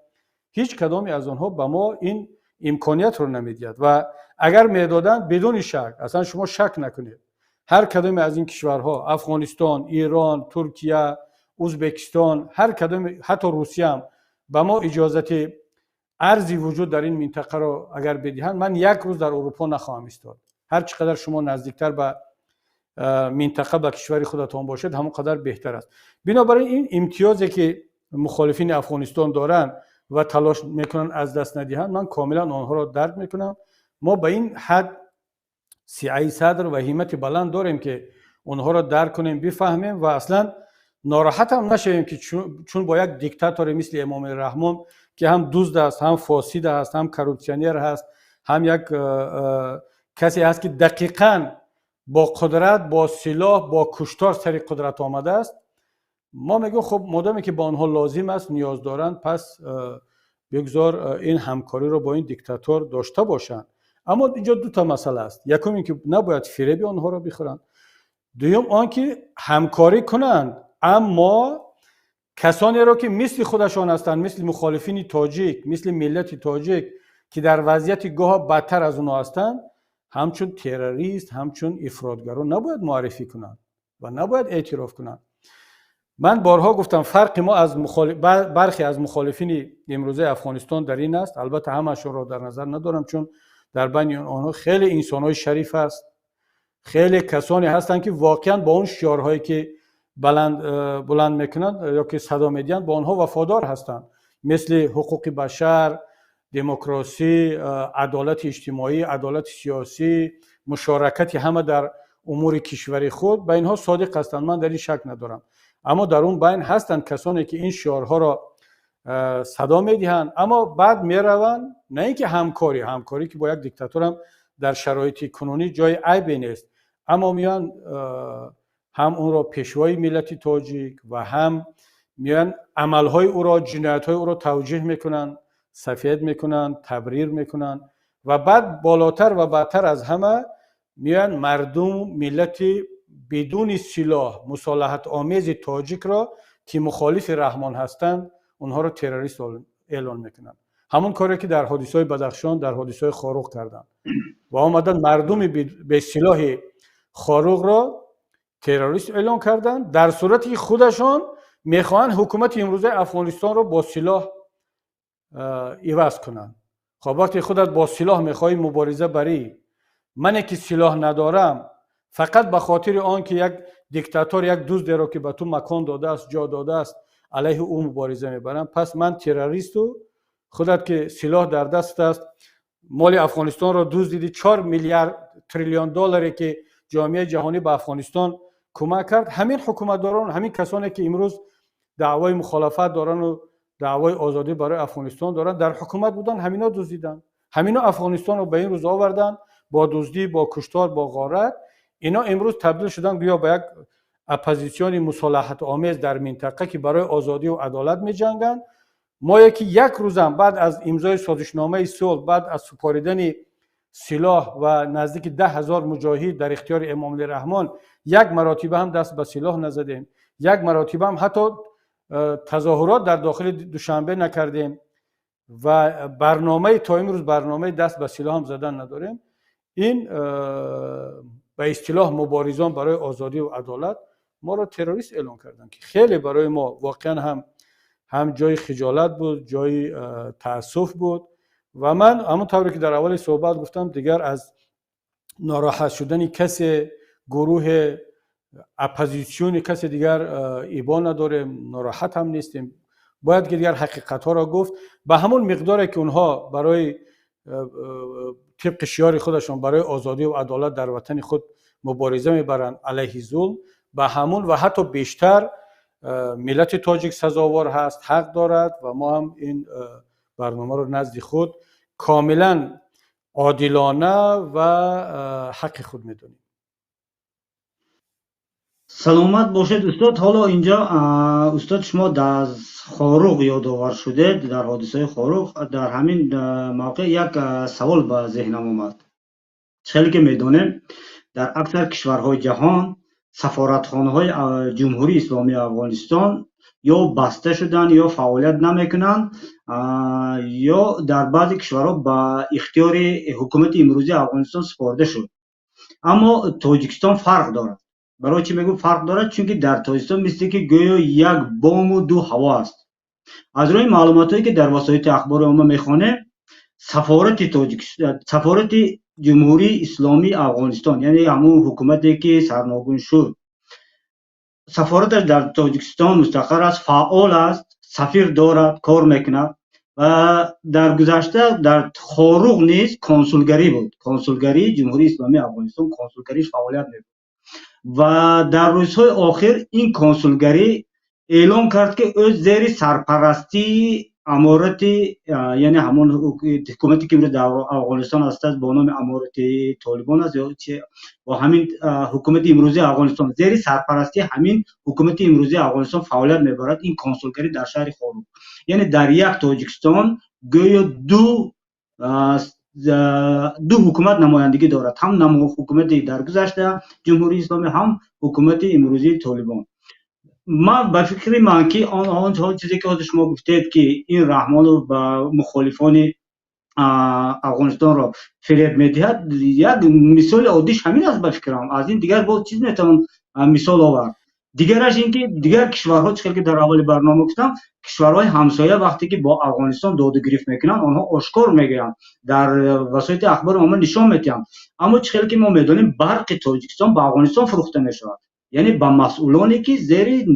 هیچ کدامی از آنها به ما این امکانیت رو نمیدید. و اگر میدادن بدون شک، اصلا شما شک نکنید، هر کدام از این کشورها، افغانستان، ایران، ترکیه، ازبکستان، هر کدام، حتی روسیه هم به ما اجازه ارزی وجود در این منطقه رو اگر بدهند، من یک روز در اروپا نخواهم ایستاد. هر چقدر شما نزدیکتر به منطقه، به کشور خودتان باشد، همون قدر بهتر است. بنابراین این امتیازی که مخالفین افغانستان دارن و تلاش میکنن از دست ندهند، من کاملا آنها را درک میکنم. ما به این حد سعی صدر و همت بلند داریم که اونها را درک کنیم، بفهمیم و اصلا ناراحت هم نشویم که چون با یک دیکتاتور مثل امام رحمان که هم دزد است، هم فاسد است، هم کروپسیونر هست، هم یک کسی هست که دقیقاً با قدرت، با سلاح، با کشتار سر قدرت آمده است، ما میگیم خب مادامی که با آنها لازم است، نیاز دارند، پس بگذار این همکاری رو با این دیکتاتور داشته باشند. اما اینجا دو تا مسئله است. یکم این که نباید فریب آنها را بخورند، دوم آنکه همکاری کنند، اما کسانی را که مثل خودشان هستند، مثل مخالفین تاجیک، مثل ملت تاجیک که در وضعیت گاه بدتر از اونها هستند، همچون تروریست، همچون افراطگرا نباید معرفی کنند و نباید اعتراف کنند. من بارها گفتم فرق ما از برخی از مخالفین امروزه افغانستان در این است، البته همه‌شون را در نظر ندارم، چون در بین آنها خیلی انسان‌های شریف است، خیلی کسانی هستند که واقعا با اون شعارهایی که بلند میکنند یا که صدا میدهند با آنها وفادار هستند، مثل حقوق بشر، دموکراسی، عدالت اجتماعی، عدالت سیاسی، مشارکت همه در امور کشوری خود، به اینها صادق هستند، من در این شک ندارم. اما در اون بین هستند کسانی که این شعارها را صدا میدهند، اما بعد میروند، نه اینکه همکاری که با یک دیکتاتور هم در شرایط کنونی جای عیبی نیست، اما میان هم اون را پیشوای ملت تاجیک و هم میان عملهای او را، جنایت‌های او را توجیه میکنن، سفید میکنن، تبریر میکنن و بعد بالاتر و بدتر از همه میان مردم، ملت بدون سلاح، مصالحت آمیز تاجیک را که مخالف رحمان هستند، اونها را تروریست اعلان میکنن. همون کاری که در حادثه‌های بدخشان، در حادثه‌های خاروق کردند و آمدن مردم به سلاح خاروق را تروریست اعلان کردن، در صورتی که خودشان میخوان حکومت امروزه افغانستان را با سلاح عوض کنن. خب وقتی خودت با سلاح میخوای مبارزه بری، من که سلاح ندارم، فقط به خاطر آن که یک دیکتاتور، یک دزد را که به تو مکان داده است، جا داده است، علیه او مبارزه میبرم، پس من تروریست و خودت که سلاح در دست است، مال افغانستان را دزدیدی، 4 میلیارد تریلیون دلاری که جامعه جهانی به افغانستان کمک کرد، همین حکومتداران، همین کسانی که امروز دعوای مخالفت دارن و دعوای آزادی برای افغانستان دارن، در حکومت بودن، همینا دزدیدن، همینا افغانستان رو به این روز آوردن، با دزدی، با کشتار، با غارت. اینا امروز تبدیل شدن گویا به یک اپوزیسیون مصالحت آمیز در منطقه که برای آزادی و عدالت می جنگن. ما یکی یک روزم بعد از امضای سازشنامه صلح، بعد از سپاریدن سلاح و نزدیک 10,000 مجاهد در اختیار امام علی رحمان، یک مرتبه هم دست به سلاح نزدیم، یک مرتبه هم حتی تظاهرات در داخل دوشنبه نکردیم و برنامه تا امروز برنامه دست به سلاح هم زدن نداریم. این به اصطلاح مبارزان برای آزادی و عدالت ما را تروریست اعلام کردن که خیلی برای ما واقعا هم جای خجالت بود، جای تأسف بود. و من همون طوری که در اول صحبت گفتم دیگر از ناراحت شدن کسی، گروه اپوزیسیون کسی دیگر ایبا نداریم، ناراحت هم نیستیم. باید که دیگر حقیقت ها را گفت به همون مقداری که اونها برای طبق شعار خودشون برای آزادی و عدالت در وطن خود مبارزه میبرند علیه ظلم، به همون و حتی بیشتر ملت تاجیک سزاوار هست، حق دارد و ما هم این برنامه رو نزد خود کاملا عادلانه و حق خود میدونیم. سلامت باشید استاد. حالا اینجا استاد شما از خاروق یادآور شدید، در حادثه خاروق. در همین موقع یک سوال به ذهنم آمد. خیلی که میدونیم در اکثر کشورهای جهان سفارتخانه‌های جمهوری اسلامی افغانستان یا بسته شدن یا فعالیت نمیکنند یا در بعضی کشورها به اختیار حکومت امروزی افغانستان سپرده شد. اما تاجیکستان فرق دارد. برای چی میگم فرق دارد؟ چون که در تاجیکستان مثل که گویا یک بام و دو هوا است. از روی معلوماتی که در وسایل اخبار عمومی میخوانه، سفارت جمهوری اسلامی افغانستان، یعنی همون حکومتی که سرنگون شد، سفارتش در تاجیکستان مستقر است، فعال است، سفیر دارد، کار میکند. و در گذشته در خاروق نیز کنسولگری بود، کنسولگری جمهوری اسلامی افغانستان کنسولگریش فعالیت میکند. و در روزهای آخر این کنسولگری اعلام کرد که او زیر سرپرستی امارت، یعنی همون حکومتی که در افغانستان است با نام امارت طالبان است یا چه، با همین حکومت امروزی افغانستان زیر سرپرستی همین حکومت امروزی افغانستان فعالیت میبرد این کنسولگری در شهر خاروق. یعنی در یک تاجیکستان گویا دو حکومت نمایندگی دارد، هم حکومت در گذشته جمهوری اسلامی، هم حکومت امروزی طالبان. من به فکر من که آن چیزی که شما گفتید که این رحمان رو به مخالفان افغانستان را فریب میدهد، یک مثال عادیش همین است به فکرم. از این دیگر باز چیز نتوان مثال آورد. دیگرش این که دیگر کشورها، چون که در اول برنامه گفتم، کشورهای همسایه وقتی که با افغانستان داد و گریخت میکنن آنها آشکار میگن، در وسایل اخبار ما نشان میدن. اما چون که ما میدونیم برق تاجیکستان به افغانستان فروخته میشود، یعنی با مسئولانی که زیر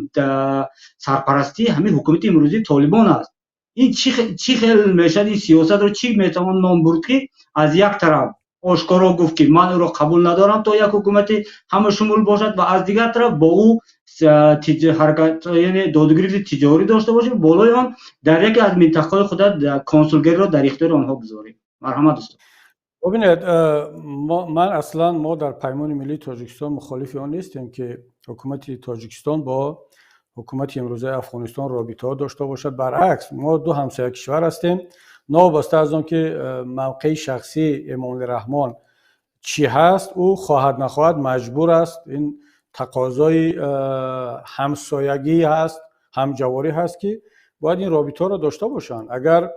سرپرستی همین حکومت امروزی طالبان است. این چی خیلی میشد؟ این سیاست رو چی میتوان نام برد که از یک طرف آشکارا گفت که من او را قبول ندارم تا یک حکومت همه شمول باشد و از دیگر طرف با او حرکت، یعنی دادگیری تجاری داشته باشیم، بالای آن در یکی از منطقه‌های خود کنسولگری را در اختیار آنها بذاریم. مرحمت است. ببینید ما در پیمان ملی تاجیکستان مخالف آن نیستیم که حکومت تاجیکستان با حکومت امروزی افغانستان رابطه داشته باشد. برعکس ما دو همسایه کشور هستیم. نابسته از آن که موقع شخصی امام رحمان چی هست، او خواهد نخواهد مجبور است، این تقاضای همسایگی هست، همجواری هست که باید این رابطه را داشته باشند. اگر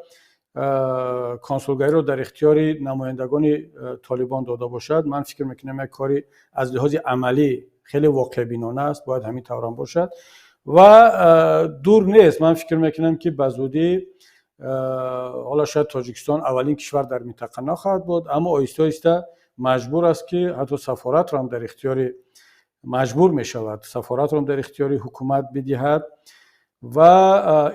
کنسولگری رو در اختیار نمایندگان طالبان داده باشد، من فکر میکنم یک کاری از لحاظ عملی خیلی واقع بینانه است، باید همین طورم باشد و دور نیست. من فکر میکنم که به زودی حالا شاید تاجیکستان اولین کشور در منطقه نخواهد بود، اما آهسته آهسته مجبور است که حتی سفارت را هم در اختیار مجبور می شود سفارت را هم در اختیار حکومت بدهد و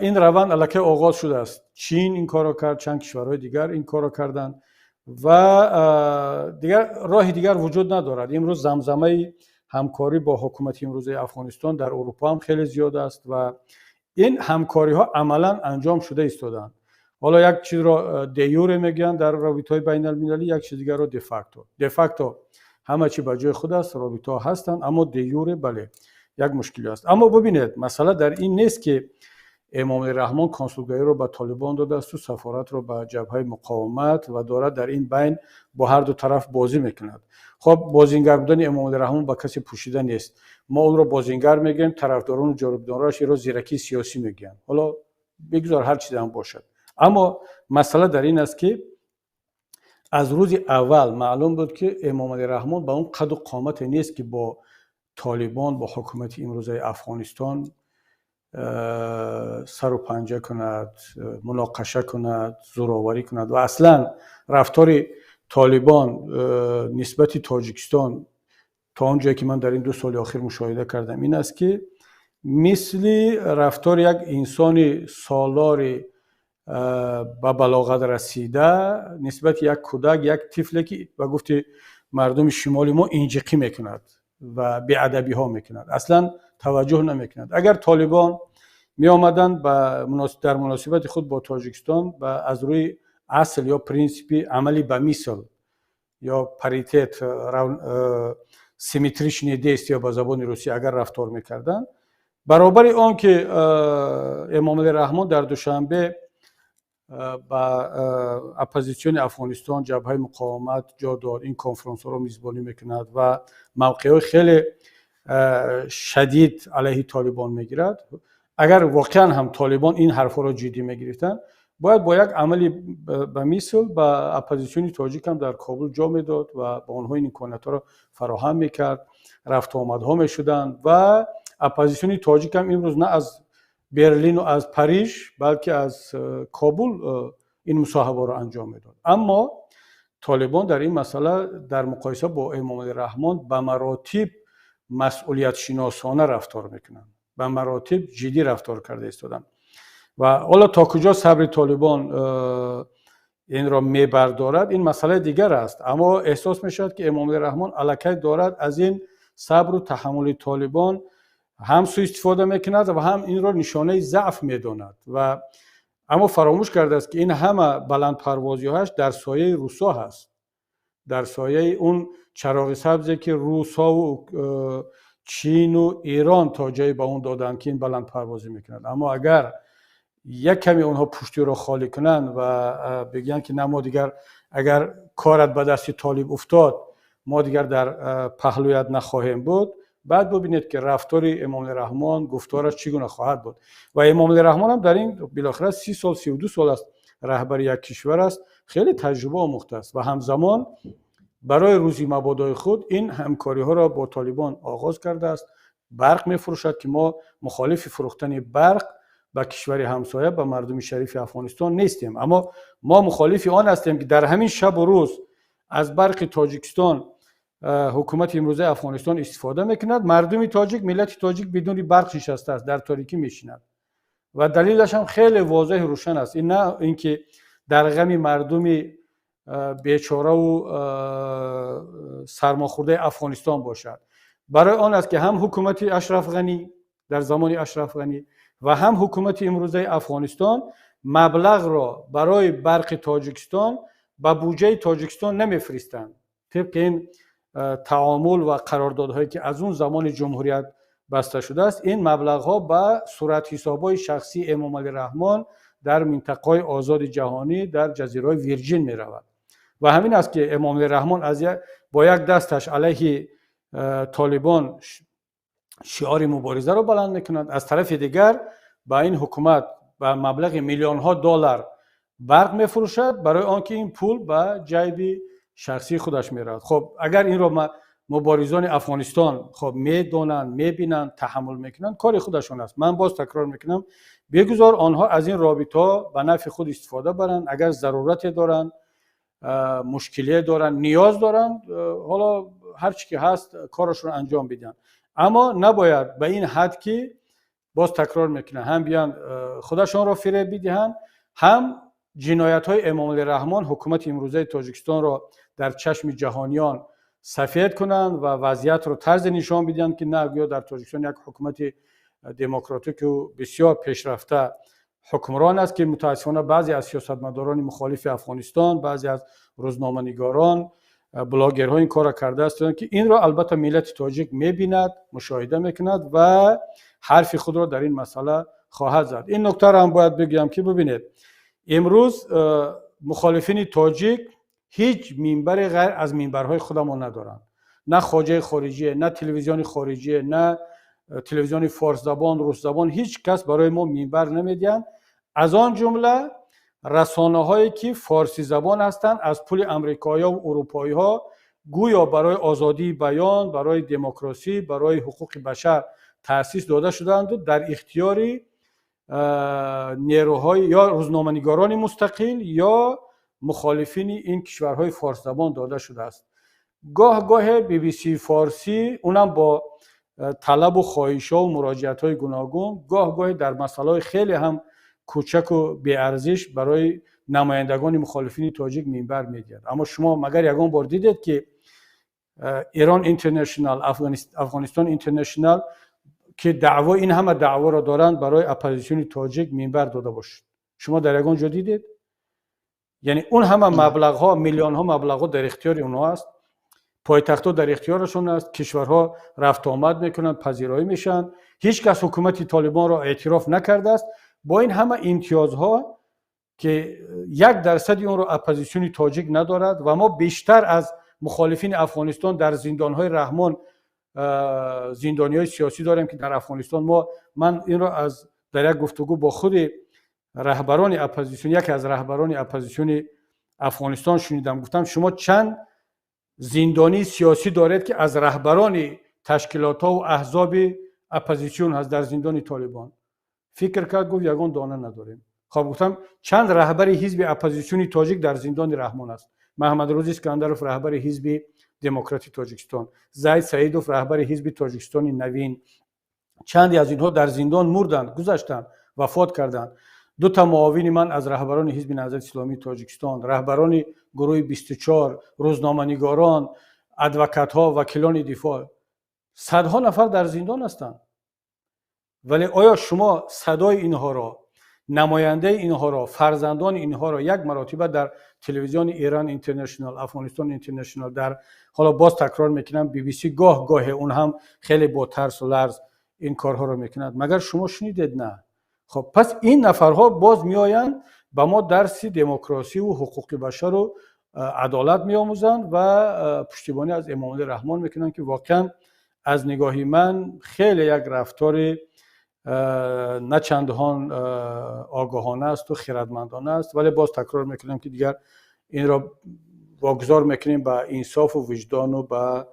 این روند الکی آغاز شده است. چین این کارو کرد، چند کشورهای دیگر این کارو کردن و دیگر راه دیگر وجود ندارد. امروز زمزمه همکاری با حکومت امروزی افغانستان در اروپا هم خیلی زیاد است و این همکاری ها عملا انجام شده ایستادند. حالا یک چیز را دیوره میگن در رابطه‌های بین المللی، یک چیز دیگر را دفاکتو همه چی به جای خود است، رابطه ها هستند، اما دیوره بله یک مشکلی است. اما ببینید مسئله در این نیست که امام رحمان کنسولگری رو به طالبان داده است و سفارت رو به جبهه مقاومت و دارد در این بین با هر دو طرف بازی میکند. خب بازیگر بودن امام رحمان با کسی پوشیده نیست. ما اون رو بازیگر میگیم، طرفداران و جانبداراش رو زیرکی سیاسی میگن. حالا بگذار هر چیزی هم باشد، اما مسئله در این است که از روز اول معلوم بود که امام علی رحمان با اون قد و قامت نیست که با طالبان، با حکومت امروزه افغانستان سر و پنجه کند، مناقشه کند، زورآوری کند. و اصلا رفتار طالبان نسبت تاجیکستان تا اونجایی که من در این 2 سال اخیر مشاهده کردم این است که مثل رفتار یک انسان سالار با بلاغت رسیده نسبت یک کودک، یک طفلی که و گفتی مردم شمالی ما اینجقی میکند و بی‌ادبی ها میکند، اصلا توجه نمیکند. اگر طالبان می آمدند در مناسبت خود با تاجیکستان و از روی اصل یا پرینسیپی عملی به مثل یا پاریتت سیمتریش نیدیست یا با زبان روسی اگر رفتار میکردند، برابر آن که امام علی رحمان در دوشنبه با اپوزیسیون افغانستان، جبهه مقاومت جا داد، این کنفرانس رو میزبانی میکند و موقعی خیلی شدید علیه طالبان میگیرد، اگر واقعا هم طالبان این حرفا رو جدی میگرفتن باید با یک عملی به مثل با اپوزیسیون تاجیک هم در کابل جا میداد و با آنها این امکانات رو فراهم میکرد، رفت و آمدها میشدند و اپوزیسیون تاجیک هم امروز نه از برلین و از پاریژ بلکه از کابل این مصاحبه رو انجام میداد. اما طالبان در این مسئله در مقایسه با امام علی رحمان به مراتب مسئولیت شناسانه رفتار میکنند، به مراتب جدی رفتار کرده ایستادند و حالا تا کجا صبر طالبان این را میبردارد این مسئله دیگر است. اما احساس میشد که امام علی رحمان الکی دارد از این صبر و تحمل طالبان هم سوء استفاده میکند و هم این را نشانه ضعف میداند و اما فراموش کرده است که این همه بلند پروازی‌هاش در سایه روسا هست، در سایه اون چراغ سبزی که روسا و چین و ایران تا جایی به اون دادن که این بلند پروازی میکنند. اما اگر یک کمی اونها پشتی رو خالی کنند و بگن که نه ما دیگر اگر کارت به دست طالب افتاد ما دیگر در پهلویت نخواهیم بود، بعد ببینید که رفتار امام علی رحمان گفتارش چگونه خواهد بود. و امام علی رحمان هم در این بالاخره 30 سال 32 سال است رهبر یک کشور است، خیلی تجربه آموخته است و همزمان برای روزی مبادای خود این همکاری ها را با طالبان آغاز کرده است. برق میفروشد که ما مخالف فروختن برق به کشور همسایه به مردم شریف افغانستان نیستیم، اما ما مخالف آن هستیم که در همین شب و روز از برق تاجیکستان حکومت امروزه افغانستان استفاده میکند، مردم تاجیک، ملت تاجیک بدون برق نشسته است، در تاریکی میشیند و دلیلش هم خیلی واضح روشن است. این نه اینکه در غم مردم بیچاره و سرماخورده افغانستان باشد، برای آن است که هم حکومت اشرف غنی در زمان اشرف غنی و هم حکومت امروزه افغانستان مبلغ را برای برق تاجیکستان به بودجه تاجیکستان نمیفرستند طبق این تعامل و قراردادهایی که از اون زمان جمهوریت بسته شده است. این مبلغ ها به صورت حساب‌های شخصی امام علی رحمان در منطقه آزاد جهانی در جزیره ویرجین می رود و همین است که امام علی رحمان با یک دستش علیه طالبان شعار مبارزه را بلند میکنند، از طرف دیگر با این حکومت با مبلغ میلیون ها دلار برق میفروشد برای آنکه این پول به جیب شخصی خودش میرود. خب اگر این را مبارزان افغانستان خب میدونن، میبینن، تحمل میکنن، کار خودشون است. من باز تکرار میکنم بگذار آنها از این رابطه به نفع خود استفاده برن، اگر ضرورت دارن، مشکلی دارن، نیاز دارن، حالا هر چی که هست کارشون انجام بدن، اما نباید به این حد که باز تکرار میکنن هم بیان خودشان را فریب بدهند، هم جنایت های امام علی رحمان حکومت امروزه تاجیکستان را در چشم جهانیان سفید کنند و وضعیت رو طرز نشان بدن که نه گویا در تاجیکستان یک حکومت دموکراتیک و بسیار پیشرفته حکمران است که متاسفانه بعضی از سیاستمداران مخالف افغانستان، بعضی از روزنامه‌نگاران، بلاگرها این کار کرده هستند که این را البته ملت تاجیک می‌بیند، مشاهده می‌کند و حرف خود را در این مسئله خواهد زد. این نکته را هم باید بگم که ببینید امروز مخالفین تاجیک هیچ منبر غیر از منبرهای خودمان ندارند، نه خواجه خارجی، نه تلویزیون خارجی، نه تلویزیون فارس زبان، روس زبان، هیچ کس برای ما منبر نمیدن. از آن جمله رسانه‌هایی که فارسی زبان هستند از پول امریکایی‌ها و اروپایی‌ها گویا برای آزادی بیان، برای دموکراسی، برای حقوق بشر تأسیس داده شدند و در اختیار نیروهای یا روزنامه‌نگاران مستقل یا مخالفین این کشورهای فارسی زبان داده شده است. گاه بی بی سی فارسی اونم با طلب و خواهش‌ها و مراجعت‌های گوناگون گاه در مسائل خیلی هم کوچک و بی ارزش برای نمایندگان مخالفین تاجیک منبر میگیرد. اما شما مگر یگان بار دیدید که ایران اینترنشنال، افغانستان اینترنشنال که دعوا این همه دعوا را دارند برای اپوزیسیون تاجیک منبر داده باشد؟ شما در یگان جا دیدید؟ یعنی اون همه مبلغ ها، میلیون ها مبلغ ها در اختیار اونها است، پایتخت‌ها در اختیارشون است، کشورها رفت آمد میکنند، پذیرایی میشن، هیچ کس حکومت طالبان را اعتراف نکرده است. با این همه امتیازها که 1% اون را اپوزیسیون تاجیک ندارد و ما بیشتر از مخالفین افغانستان در زندانهای رحمان زندانیای سیاسی داریم که در افغانستان من این را از در یک گفتگو با خود رهبران اپوزیسیون، یکی از رهبران اپوزیسیون افغانستان شنیدم، گفتم شما چند زندانی سیاسی دارید که از رهبران تشکیلات ها و احزاب اپوزیسیون هست در زندان طالبان؟ فکر کرد گفت یگان دانه نداریم. خب گفتم چند رهبر حزب اپوزیسیون تاجیک در زندان رحمان است؟ محمد روزی اسکندرов رهبر حزب دموکراتی تاجیکستان، زید سعیدov رهبر حزب تاجیکستان نوین، چندی از اینها در زندان مردند، گذشتند، وفات کردند. دو تا معاون من از رهبران حزب نهضت اسلامی تاجیکستان، رهبران گروه 24، روزنامه‌نگاران، ادوکات‌ها، وکیلان دفاع، صدها نفر در زندان هستند. ولی آیا شما صدای اینها را، نماینده اینها را، فرزندان اینها را یک مرتبه در تلویزیون ایران اینترنشنال، افغانستان اینترنشنال، در حالا باز تکرار میکنم بی بی سی گاه اون هم خیلی با ترس و لرز این کارها را میکند، مگر شما شنیدید؟ نه. خب پس این نفرها باز میآیند به ما درس دموکراسی و حقوق بشر و عدالت میآموزند و پشتیبانی از امام علی رحمان میکنند که واقعا از نگاه من خیلی یک رفتار نه چندان آگاهانه است و خردمندانه است. ولی باز تکرار میکنم که دیگر این را واگذار میکنیم به انصاف و وجدان و به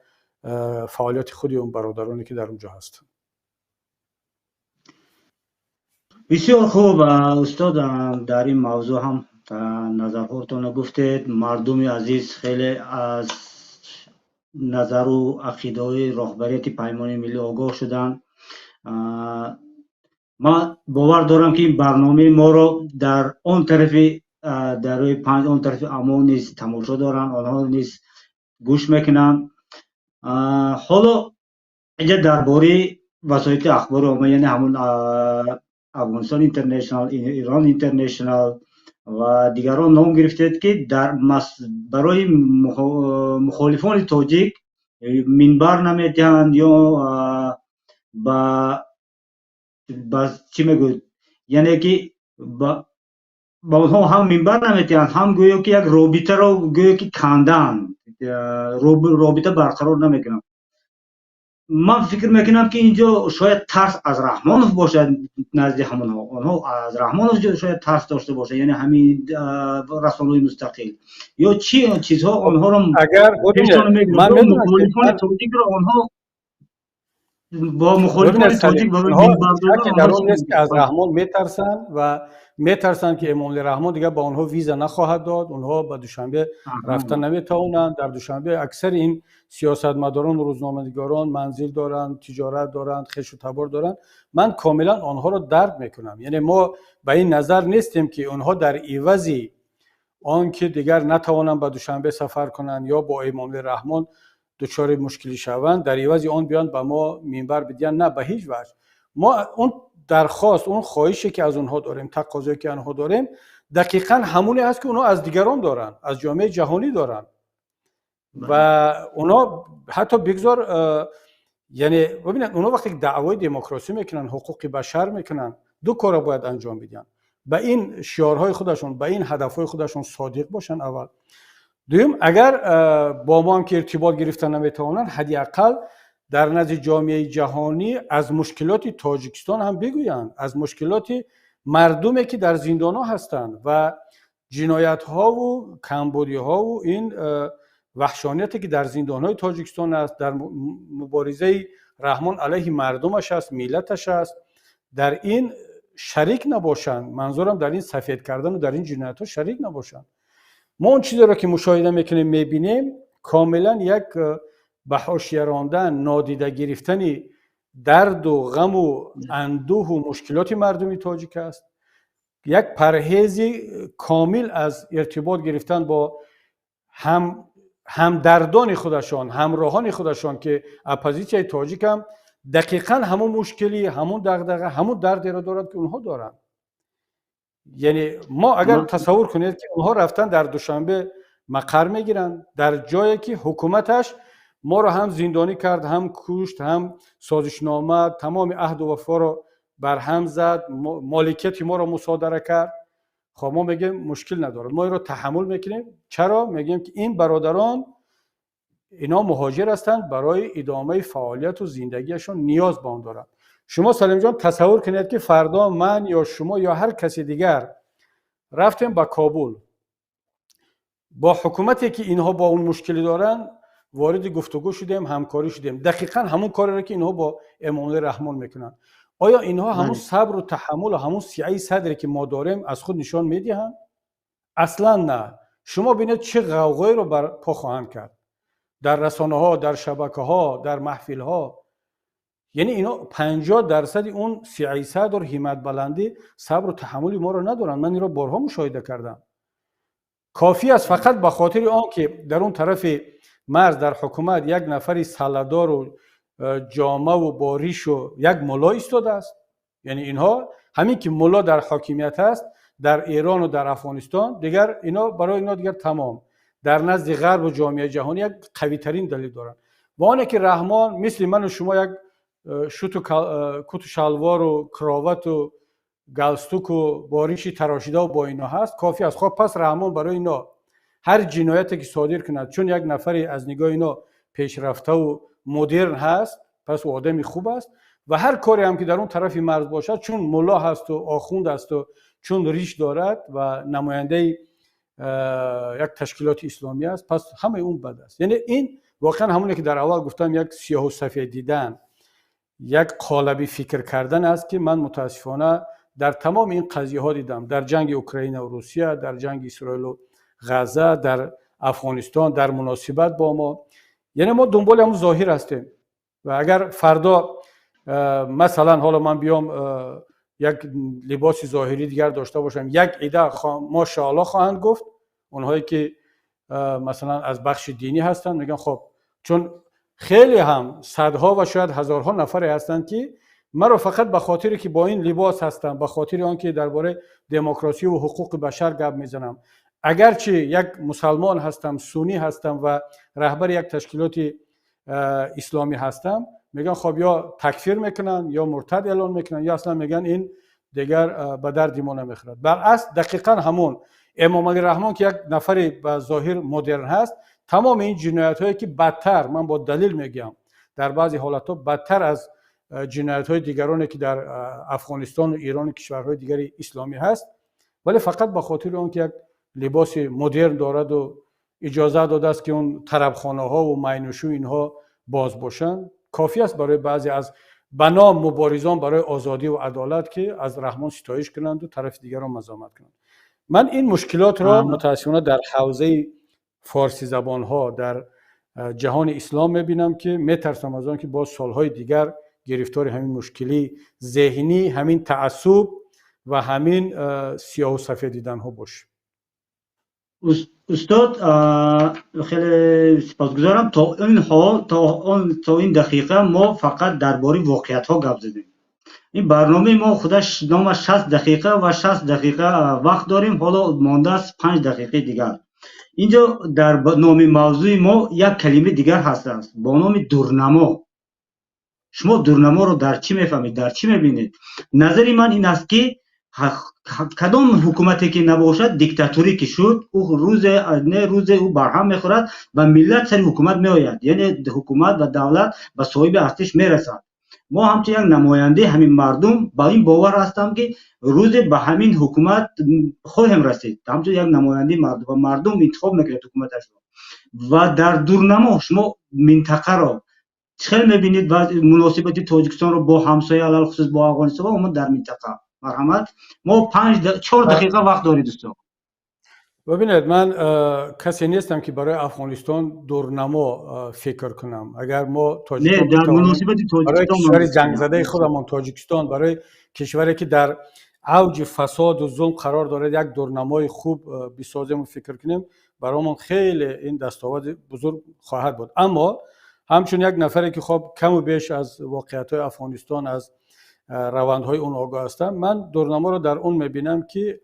فعالیت خود اون برادرانی که در اونجا هستند. بسیار خوب استاد، در این موضوع هم نظرهاتون گفتید. مردم عزیز خیلی از نظر و عقیده رهبریت پیمان ملی آگاه شدن. ما باور دارم که این برنامه ما رو در اون طرف در روی اون طرف اما نیز تماشا دارن، آنها نیز گوش میکنن. حالا اینجا درباره وسایل اخبار عامه، یعنی همون افغانستان اینترنشنال، ایران اینترنشنال و دیگران نام گرفتید که در برای مخالفان تاجیک منبر نمیدهند یا با چی میگوید، یعنی که با اونها هم منبر نمیدهند، هم گویا که یک رابطه را گویا که کندن، رابطه برقرار نمیکنند. من فکر میکنم که اینجا شاید ترس از رحمانوف باشد نزد همونها، آنها از رحمانوف شاید ترس داشته باشه، یعنی همین رسانه‌های مستقل یا چی چیزها آنها را اگر من مخالفان تاجیک را آنها با مخالفان تاجیک برای منبر در اون نیست که از رحمان میترسن و میترسن که امام علی رحمان دیگه با اونها ویزا نخواهد داد، اونها به دوشنبه رفتن نمیتونن. در دوشنبه اکثر این سیاستمداران و روزنامه‌نگاران منزل دارن، تجارت دارن، خویش و تبار دارن. من کاملا آنها رو درک میکنم. یعنی ما به این نظر نیستیم که اونها در عوضی آن که دیگر نتوانن به دوشنبه سفر کنن یا با امام علی رحمان دچار مشکلی شوند در عوض آن بیان به ما منبر بدین. نه، به هیچ وجه. ما اون درخواست، اون خواهشی که از اونها داریم، تقاضایی که اونها داریم دقیقاً همونی است که اونها از دیگران دارن، از جامعه جهانی دارن. و اونها حتی بگذار یعنی ببینید اونها وقتی دعوای دموکراسی میکنن، حقوق بشر میکنن، دو کار باید انجام بدن. به این شعارهای خودشون، به این هدفهای خودشون صادق باشن اول. دوم، اگر با ما هم که ارتباط گرفتن نمیتوانن، حداقل در نزد جامعه جهانی از مشکلات تاجیکستان هم بگویند، از مشکلات مردمی که در زندان ها هستند و جنایت ها و کمبودی ها و این وحشانیتی که در زندان های تاجیکستان است، در مبارزه رحمان علیه مردمش است، ملتش است، در این شریک نباشند. منظورم در این سفید کردن و در این جنایت ها شریک نباشند. ما اون چیزی را که مشاهده میکنیم میبینیم کاملا یک به حاشیه راندن، نادیده گرفتن درد و غم و اندوه و مشکلات مردم تاجیک است. یک پرهیز کامل از ارتباط گرفتن با همدردان خودشان، همراهان خودشان که اپوزیسیون تاجیک هم دقیقاً همون مشکلی، همون دغدغه، همون دردی را دارند که اونها دارند. یعنی ما اگر تصور کنید که اونها رفتن در دوشنبه مقر میگیرن در جایی که حکومتش ما رو هم زندانی کرد، هم کشت، هم سازشنامه، تمام عهد و وفا رو برهم زد، مالکیت ما رو مصادره کرد. خب ما میگیم مشکل نداره، ما این رو تحمل میکنیم. چرا؟ میگیم که این برادران اینا مهاجر هستند، برای ادامه فعالیت و زندگیشون نیاز به اون دارند. شما سلیم جان تصور کنید که فردا من یا شما یا هر کسی دیگر رفتیم به کابل، با حکومتی که اینها با اون مشکلی دارن وارد گفتگو شدیم، همکاری شدیم، دقیقاً همون کاری را که اینها با امامالله رحمان میکنن. آیا اینها همون صبر و تحمل و همون سعی صدری که ما داریم از خود نشان میدهند؟ اصلا نه. شما ببینید چه غوغایی رو برپا خواهند کرد در رسانه ها، در شبکه ها، در محفل ها. یعنی اینا 50% اون سعی صدر و همت بلندی، صبر و تحملی ما رو ندارن. من این رو بارها مشاهده کردم. کافی است فقط به خاطر آن که در اون طرف مرز در حکومت یک نفری سلادار و جامه و باریش و یک ملا ایستاده است. یعنی اینها همین که ملا در حاکمیت است در ایران و در افغانستان، دیگر اینا برای اینا دیگر تمام در نزد غرب و جامعه جهانی یک قوی ترین دلیل دارن. و آنه که رحمان مثل من و شما یک شوت و کت و شلوار و کراوات و گلستوک و باریشی تراشیده و با اینا هست، کافی است. خب پس رحمان برای اینا هر جنایتی که صادر کند، چون یک نفری از نگاه اینا پیشرفته و مدرن هست، پس او آدمی خوب است. و هر کاری هم که در اون طرف مرز باشد، چون ملا هست و آخوند است و چون ریش دارد و نماینده یک تشکیلات اسلامی است، پس همه اون بد است. یعنی این واقعا همونی که در اول گفتم، یک سیاه و سفید دیدن، یک قالبی فکر کردن است که من متاسفانه در تمام این قضیه ها دیدم. در جنگ اوکراین و روسیه، در جنگ اسرائیل و غزه، در افغانستان، در مناسبت با ما. یعنی ما دنبال همون ظاهر هستیم. و اگر فردا مثلا حالا من بیام یک لباس ظاهری دیگر داشته باشم، یک عده ماشاءالله خواهند گفت، اونهایی که مثلا از بخش دینی هستن میگن خب، چون خیلی هم صدها و شاید هزارها نفر هستند که مرا فقط به خاطر که با این لباس هستم، به خاطر آنکه درباره دموکراسی و حقوق بشر گپ میزنم، اگرچه یک مسلمان هستم، سنی هستم و رهبر یک تشکیلات اسلامی هستم، میگن خب یا تکفیر میکنن یا مرتد اعلان میکنن یا اصلا میگن این دیگر به درد ما نمیخورد. برعکس دقیقاً همون امامعلی رحمان که یک نفری به ظاهر مدرن هست، تمام این جنایت هایی که بدتر، من با دلیل میگم، در بعضی حالت ها بدتر از جنایت های دیگرانی که در افغانستان و ایران و کشورهای دیگر اسلامی هست، ولی فقط به خاطر اون که یک لباس مدرن دارد و اجازه داده است که اون طربخانه ها و مینوشو اینها باز باشن، کافی است برای بعضی از بنام مبارزان برای آزادی و عدالت که از رحمان ستایش کنند و طرف دیگر را مزاحمت کنند. من این مشکلات را متاسفانه در حوزه فارسی زبان ها در جهان اسلام میبینم که میترسم از آن که باز سالهای دیگر گرفتار همین مشکلی ذهنی، همین تعصب و همین سیاه و سفید دیدن ها باشه. استاد خیلی سپاسگزارم. تا این دقیقه ما فقط درباره واقعیت ها گپ زدیم. این برنامه ما خودش نامش 60 دقیقه و 60 دقیقه وقت داریم، حالا مانده است 5 دقیقه دیگر. اینجا در نام موضوع ما یک کلمه دیگر هست با نام دورنما. شما دورنما رو در چی میفهمید، در چی میبینید؟ نظر من این است که کدام حکومتی که نباشد دیکتاتوری که شد، او روز او برهم میخورد و ملت سر حکومت میآید، یعنی حکومت و دولت به صاحب هستش میرسد. ما همچون یک نماینده همین مردم با این باور هستم که روز به همین حکومت خواهیم رسید. همچون یک نماینده مردم و مردم انتخاب میکنه حکومتش و در دورنما شما منطقه را چه میبینید و مناسبت تاجیکستان رو با همسایه علل خصوص با افغانستان و ما در منطقه مرحمت ما 4 دقیقه وقت دارید دوستان. ببینید من کسی نیستم که برای افغانستان دورنما فکر کنم. اگر ما تاجیکستان نه در مناسبت برای تاجیکستان کشور جنگ زده خودمون تاجیکستان، برای کشوری که در اوج فساد و ظلم قرار دارد یک دورنمای خوب بسازیم و فکر کنیم، برامون خیلی این دستاورد بزرگ خواهد بود. اما همچون یک نفری که خب کم و بیش از واقعیت‌های افغانستان، از روندهای اون آگاه هستم، من دورنما رو در اون میبینم که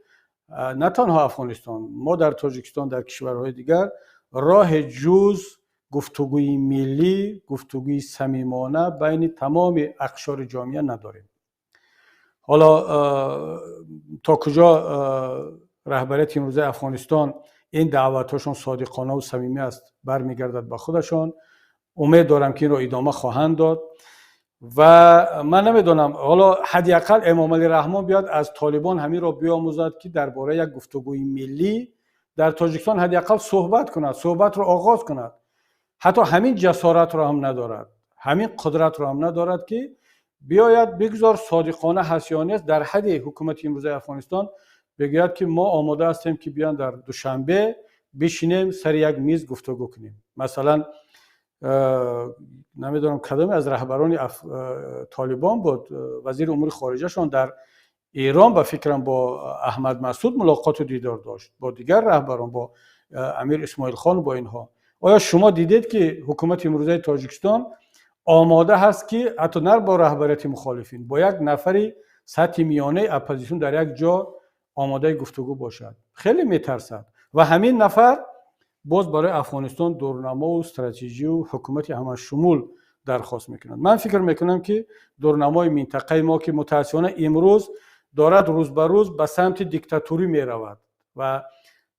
نه تنها افغانستان، ما در تاجیکستان، در کشورهای دیگر راه جز گفتگوی ملی، گفتگوی صمیمانه بین تمام اقشار جامعه نداریم. حالا تا کجا رهبریت امروزه افغانستان این دعوتاشون صادقانه و صمیمی است برمیگردد به خودشان. امید دارم که این رو ادامه خواهند داد و من نمیدونم، حالا حداقل امام علی رحمان بیاد از طالبان همین رو بیاموزد که درباره یک گفتگوی ملی در تاجیکستان حداقل صحبت کند، صحبت رو آغاز کند. حتی همین جسارت رو هم ندارد، همین قدرت رو هم ندارد که بیاید بگذار صادقانه حسیانه در حد حکومت امروزه افغانستان بگوید که ما آماده هستیم که بیان در دوشنبه بشینیم سر یک میز گفتگو کنیم. مثلا نمیدونم کدام از رهبران طالبان بود، وزیر امور خارجه شون در ایران به فکرم با احمد مسعود ملاقات و دیدار داشت، با دیگر رهبران، با امیر اسماعیل خان، با اینها. آیا شما دیدید که حکومت امروزه تاجیکستان آماده هست که حتی نه با رهبریت مخالفین، با یک نفری سطح میانه اپوزیسیون در یک جا آماده گفتگو باشد؟ خیلی میترسد و همین نفر باز برای افغانستان دورنما و استراتژی و حکومت همه شمول درخواست میکنند. من فکر میکنم که دورنمای منطقه ما که متاسفانه امروز دارد روز به روز به سمت دیکتاتوری میرود و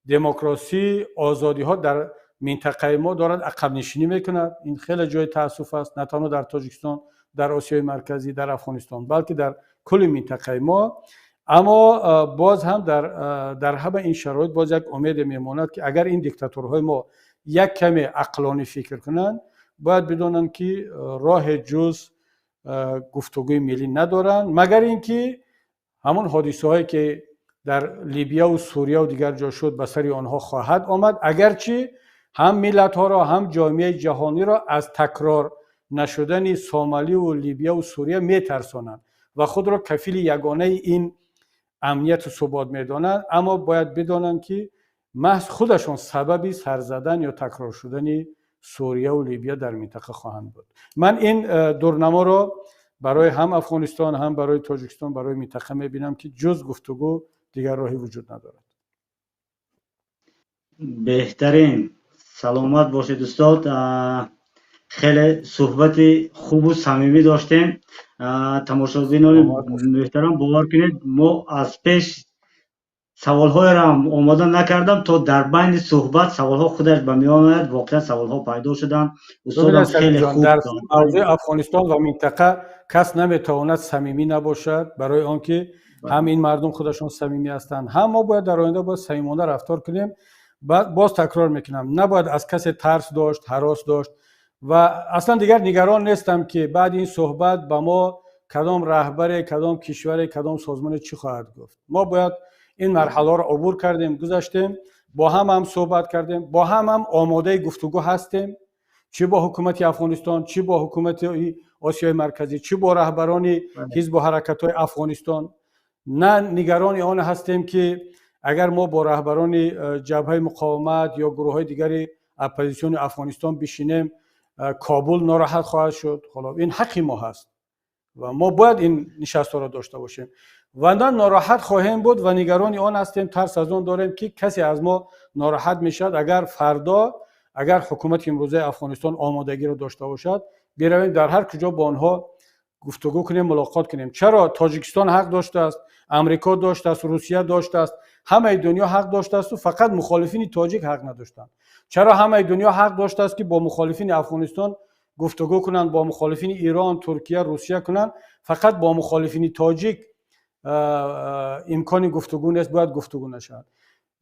دموکراسی، آزادی ها در منطقه ما دارد عقب نشینی میکند. این خیلی جای تاسف است، نه تنها در تاجیکستان، در آسیای مرکزی، در افغانستان، بلکه در کل منطقه ما. اما باز هم در همه این شرایط باز یک امید میماند که اگر این دیکتاتورهای ما یک کمی عقلانی فکر کنند، باید بدونن که راه جز گفتگوی ملی ندارن، مگر اینکه همون حادثه هایی که در لیبیا و سوریه و دیگر جا شد به سر آنها خواهد آمد، اگرچه هم ملت ها را هم جامعه جهانی را از تکرار نشدن سومالی و لیبیا و سوریه میترسانند و خود را کفیل یگانه این امنیت و ثبات میدانند. اما باید بدانند که محض خودشون سببی سر زدن یا تکرار شدن سوریه و لیبیا در منطقه خواهند بود. من این دورنما را برای هم افغانستان هم برای تاجیکستان، برای منطقه میبینم که جز گفتگو دیگر راهی وجود ندارد. بهترین، سلامت باشید استاد. خیلی صحبت خوب و صمیمی داشتیم. تماشاچیان محترم باور کنید ما از پیش سوال‌های را آماده نکردم تا در بین صحبت سوال‌ها خودش به میان آید. واقعا سوال‌ها پیدا شدن. استادم خیلی خوب در موضوع افغانستان و منطقه کس نمیتواند صمیمی نباشد، برای آنکه هم این مردم خودشون صمیمی هستند، هم ما باید در آینده باید صمیمانه رفتار کنیم. باز تکرار میکنم، نباید از کسی ترس داشت، هراس داشت و اصلا دیگر نگران نیستم که بعد این صحبت به ما کدام رهبر، کدام کشور، کدام سازمان چی خواهد گفت. ما باید این مرحله را عبور کردیم، گذشتیم، با هم صحبت کردیم، با هم آماده گفتگو هستیم، چه با حکومت افغانستان، چه با حکومت آسیای مرکزی، چه با رهبران حزب و حرکت‌های افغانستان. نه نگران آن هستیم که اگر ما با رهبران جبهه مقاومت یا گروه‌های دیگری اپوزیسیون افغانستان بشینیم کابل ناراحت خواهد شد. حالا این حق ما هست و ما باید این نشست‌ها را داشته باشیم و نه ناراحت خواهیم بود و نگران آن هستیم، ترس از آن داریم که کسی از ما ناراحت میشد اگر فردا اگر حکومت امروزه افغانستان آمادگی را داشته باشد برویم در هر کجا با آنها گفتگو کنیم، ملاقات کنیم. چرا تاجیکستان حق داشته است، امریکا داشته است، روسیه داشته است، همه دنیا حق داشته است و فقط مخالفین تاجیک حق نداشتند؟ چرا همه دنیا حق داشته است که با مخالفین افغانستان گفتگو کنند، با مخالفین ایران، ترکیه، روسیه کنند، فقط با مخالفین تاجیک امکان گفتگو نیست، باید گفتگو نشود.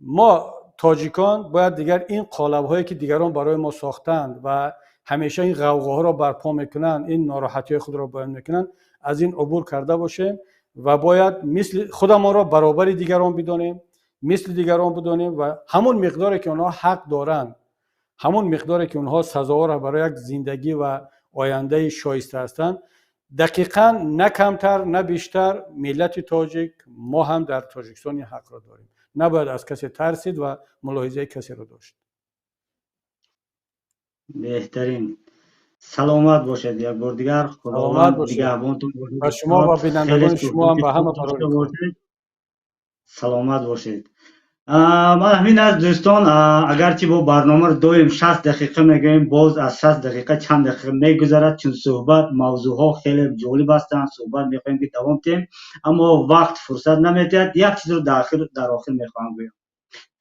ما تاجیکان باید دیگر این قالب هایی که دیگران برای ما ساختند و همیشه این غوغاها را برپا میکنند، این ناراحتی خود را بیان میکنند، از این عبور کرده باشیم و باید مثل خود ما را برابر دیگران بدانیم، مثل دیگران بدانیم و همون مقداری که اونها حق دارند، همون مقداری که اونها سزاوار برای یک زندگی و آینده شایسته هستند، دقیقاً نه کمتر نه بیشتر ملت تاجیک، ما هم در تاجیکستان این حق را داریم. نباید از کسی ترسید و ملاحظه کسی را داشت. بهترین. سلامت باشید یک بار دیگر. سلامت خداوند باشید. نگهبانتون باشه. و شما و خیلی بینندگان شما هم صحبت به همه خوب پرار داشته میکنم. باشید. سلامت باشید. من همین از دوستان اگرچه با برنامه رو داریم 60 دقیقه میگیم، باز از 60 دقیقه چند دقیقه میگذرد، چون صحبت موضوع ها خیلی جالب هستند، صحبت میخوایم که دوام تیم، اما وقت فرصت نمیدهد. یک چیز رو در آخر میخوام بگم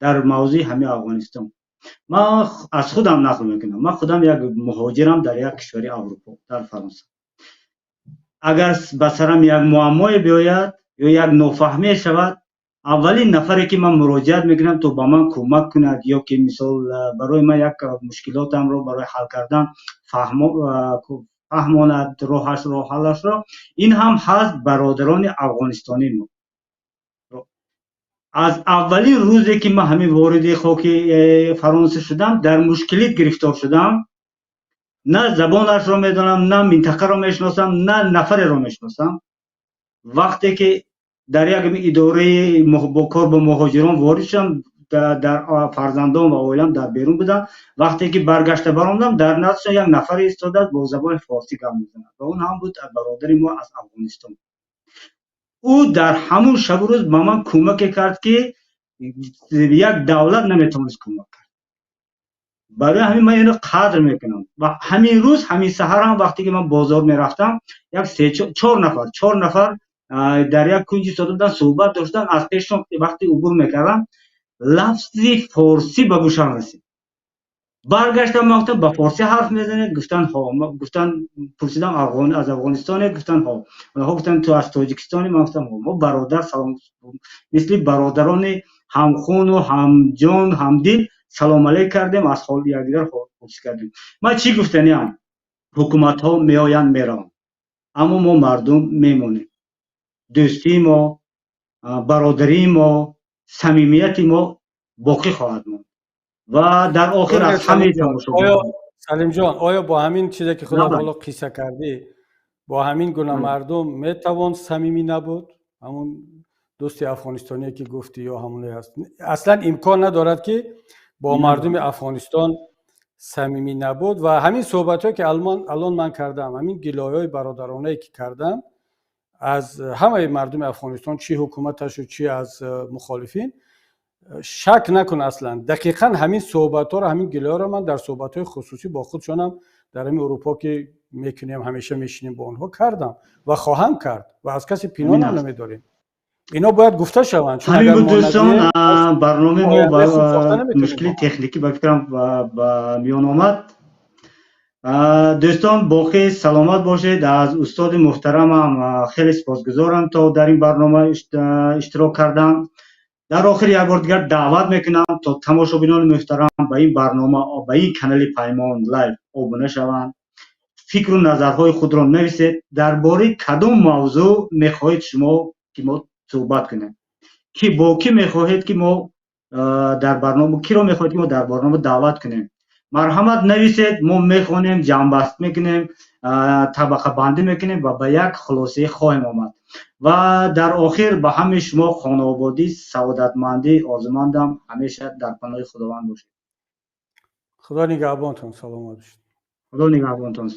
در موضوع همین افغانستان. من از خودم نقل میکنم. من خودم یک مهاجرم در یک کشور اروپا، در فرانسه. اگر به سرم یک معمای بیاید یا یک نافهمی شود، اولین نفری که من مراجعت میکنم تو با من کمک کند یا که مثال برای من یک مشکلاتم رو برای حل کردن فهماند راه حلش را، این هم هست برادران افغانستانی ما. از اولین روزی که من همین وارد خاک فرانسه شدم در مشکلیت گرفتار شدم، نه زبانش را میدانم، نه منطقه را میشناسم، نه نفر را میشناسم. وقتی که در یک اداره با کار با مهاجران وارد شدم، در فرزندان و عائلم در بیرون بودن، وقتی که برگشته برآمدم در نزدش یک نفر ایستاده با زبان فارسی گپ میزند و اون هم بود برادر ما از افغانستان. او در همون شب و روز به من کمک کرد که یک دولت نمیتونست کمک کرد. برای همین من اینو قدر میکنم. و همین روز همین سحر هم وقتی که من بازار میرفتم، یک چهار نفر در یک کنجی ایستاده بودن صحبت داشتن. از پیشم وقتی عبور میکردم لفظی فارسی به گوشم رسید. برگشتم من گفتم با فارسی حرف میزنید؟ گفتن ها. گفتن پرسیدم از افغانستان؟ گفتن ها. اونها گفتن تو از تاجیکستانی؟ من گفتم ها. ما برادر سلام، مثل برادران همخون و همجان همدل سلام علیک کردیم، از حال یکدیگر پرسش کردیم. من چی گفتنیم؟ حکومت ها میآیند میرن، اما ما مردم میمونیم. دوستی ما، برادری ما، صمیمیت ما باقی خواهد ماند. و در آخر از همه تماشا سلیم جان، آیا با همین چیزی که خودت حالا قصه کردی، با همین گونه مردم میتوان صمیمی نبود؟ همون دوست افغانستانی که گفتی یا همون هست، اصلا امکان ندارد که با مردم افغانستان صمیمی نبود. و همین صحبت‌هایی که الان من کردم، همین گلایه‌های برادرانه که کردم از همه مردم افغانستان، چی حکومتش و چی از مخالفین، شک نکن اصلا دقیقاً همین صحبت‌ها رو، همین گلایه‌ها رو من در صحبت‌های خصوصی با خودشونم در همین اروپا که میکنیم، همیشه میشینیم با اونها کردم و خواهم کرد و از کسی پنهان هم نمی‌داریم. اینا باید گفته شوند، چون اگر همین دوستان برنامه ما با مشکل تکنیکی با فکرم با میان آمد. دوستان باقی سلامت باشید. از استاد محترمم خیلی سپاسگزارم تا در این برنامه اشتراک کردم. در آخر یک بار دیگر دعوت میکنم تا تماشابینان محترم به این برنامه، به این کانال پیمان لایو ابونه شوند. فکر و نظرهای خود را نویسید. درباره کدام موضوع میخواهید شما که ما صحبت کنیم، کی با کی میخواهید که ما در برنامه، کی را میخواهید که ما در برنامه دعوت کنیم، مرحمت نویسید. ما میخوانیم، جنبست میکنیم، طبقه بندی میکنیم و به یک خلاصه خواهیم آمد. و در آخر به همه شما خانوادگی سعادتمندی آرزومندم. همیشه در پناه خداوند باشید. خدا نگهبانتون. سلامت باشید. خدا نگهبانتون.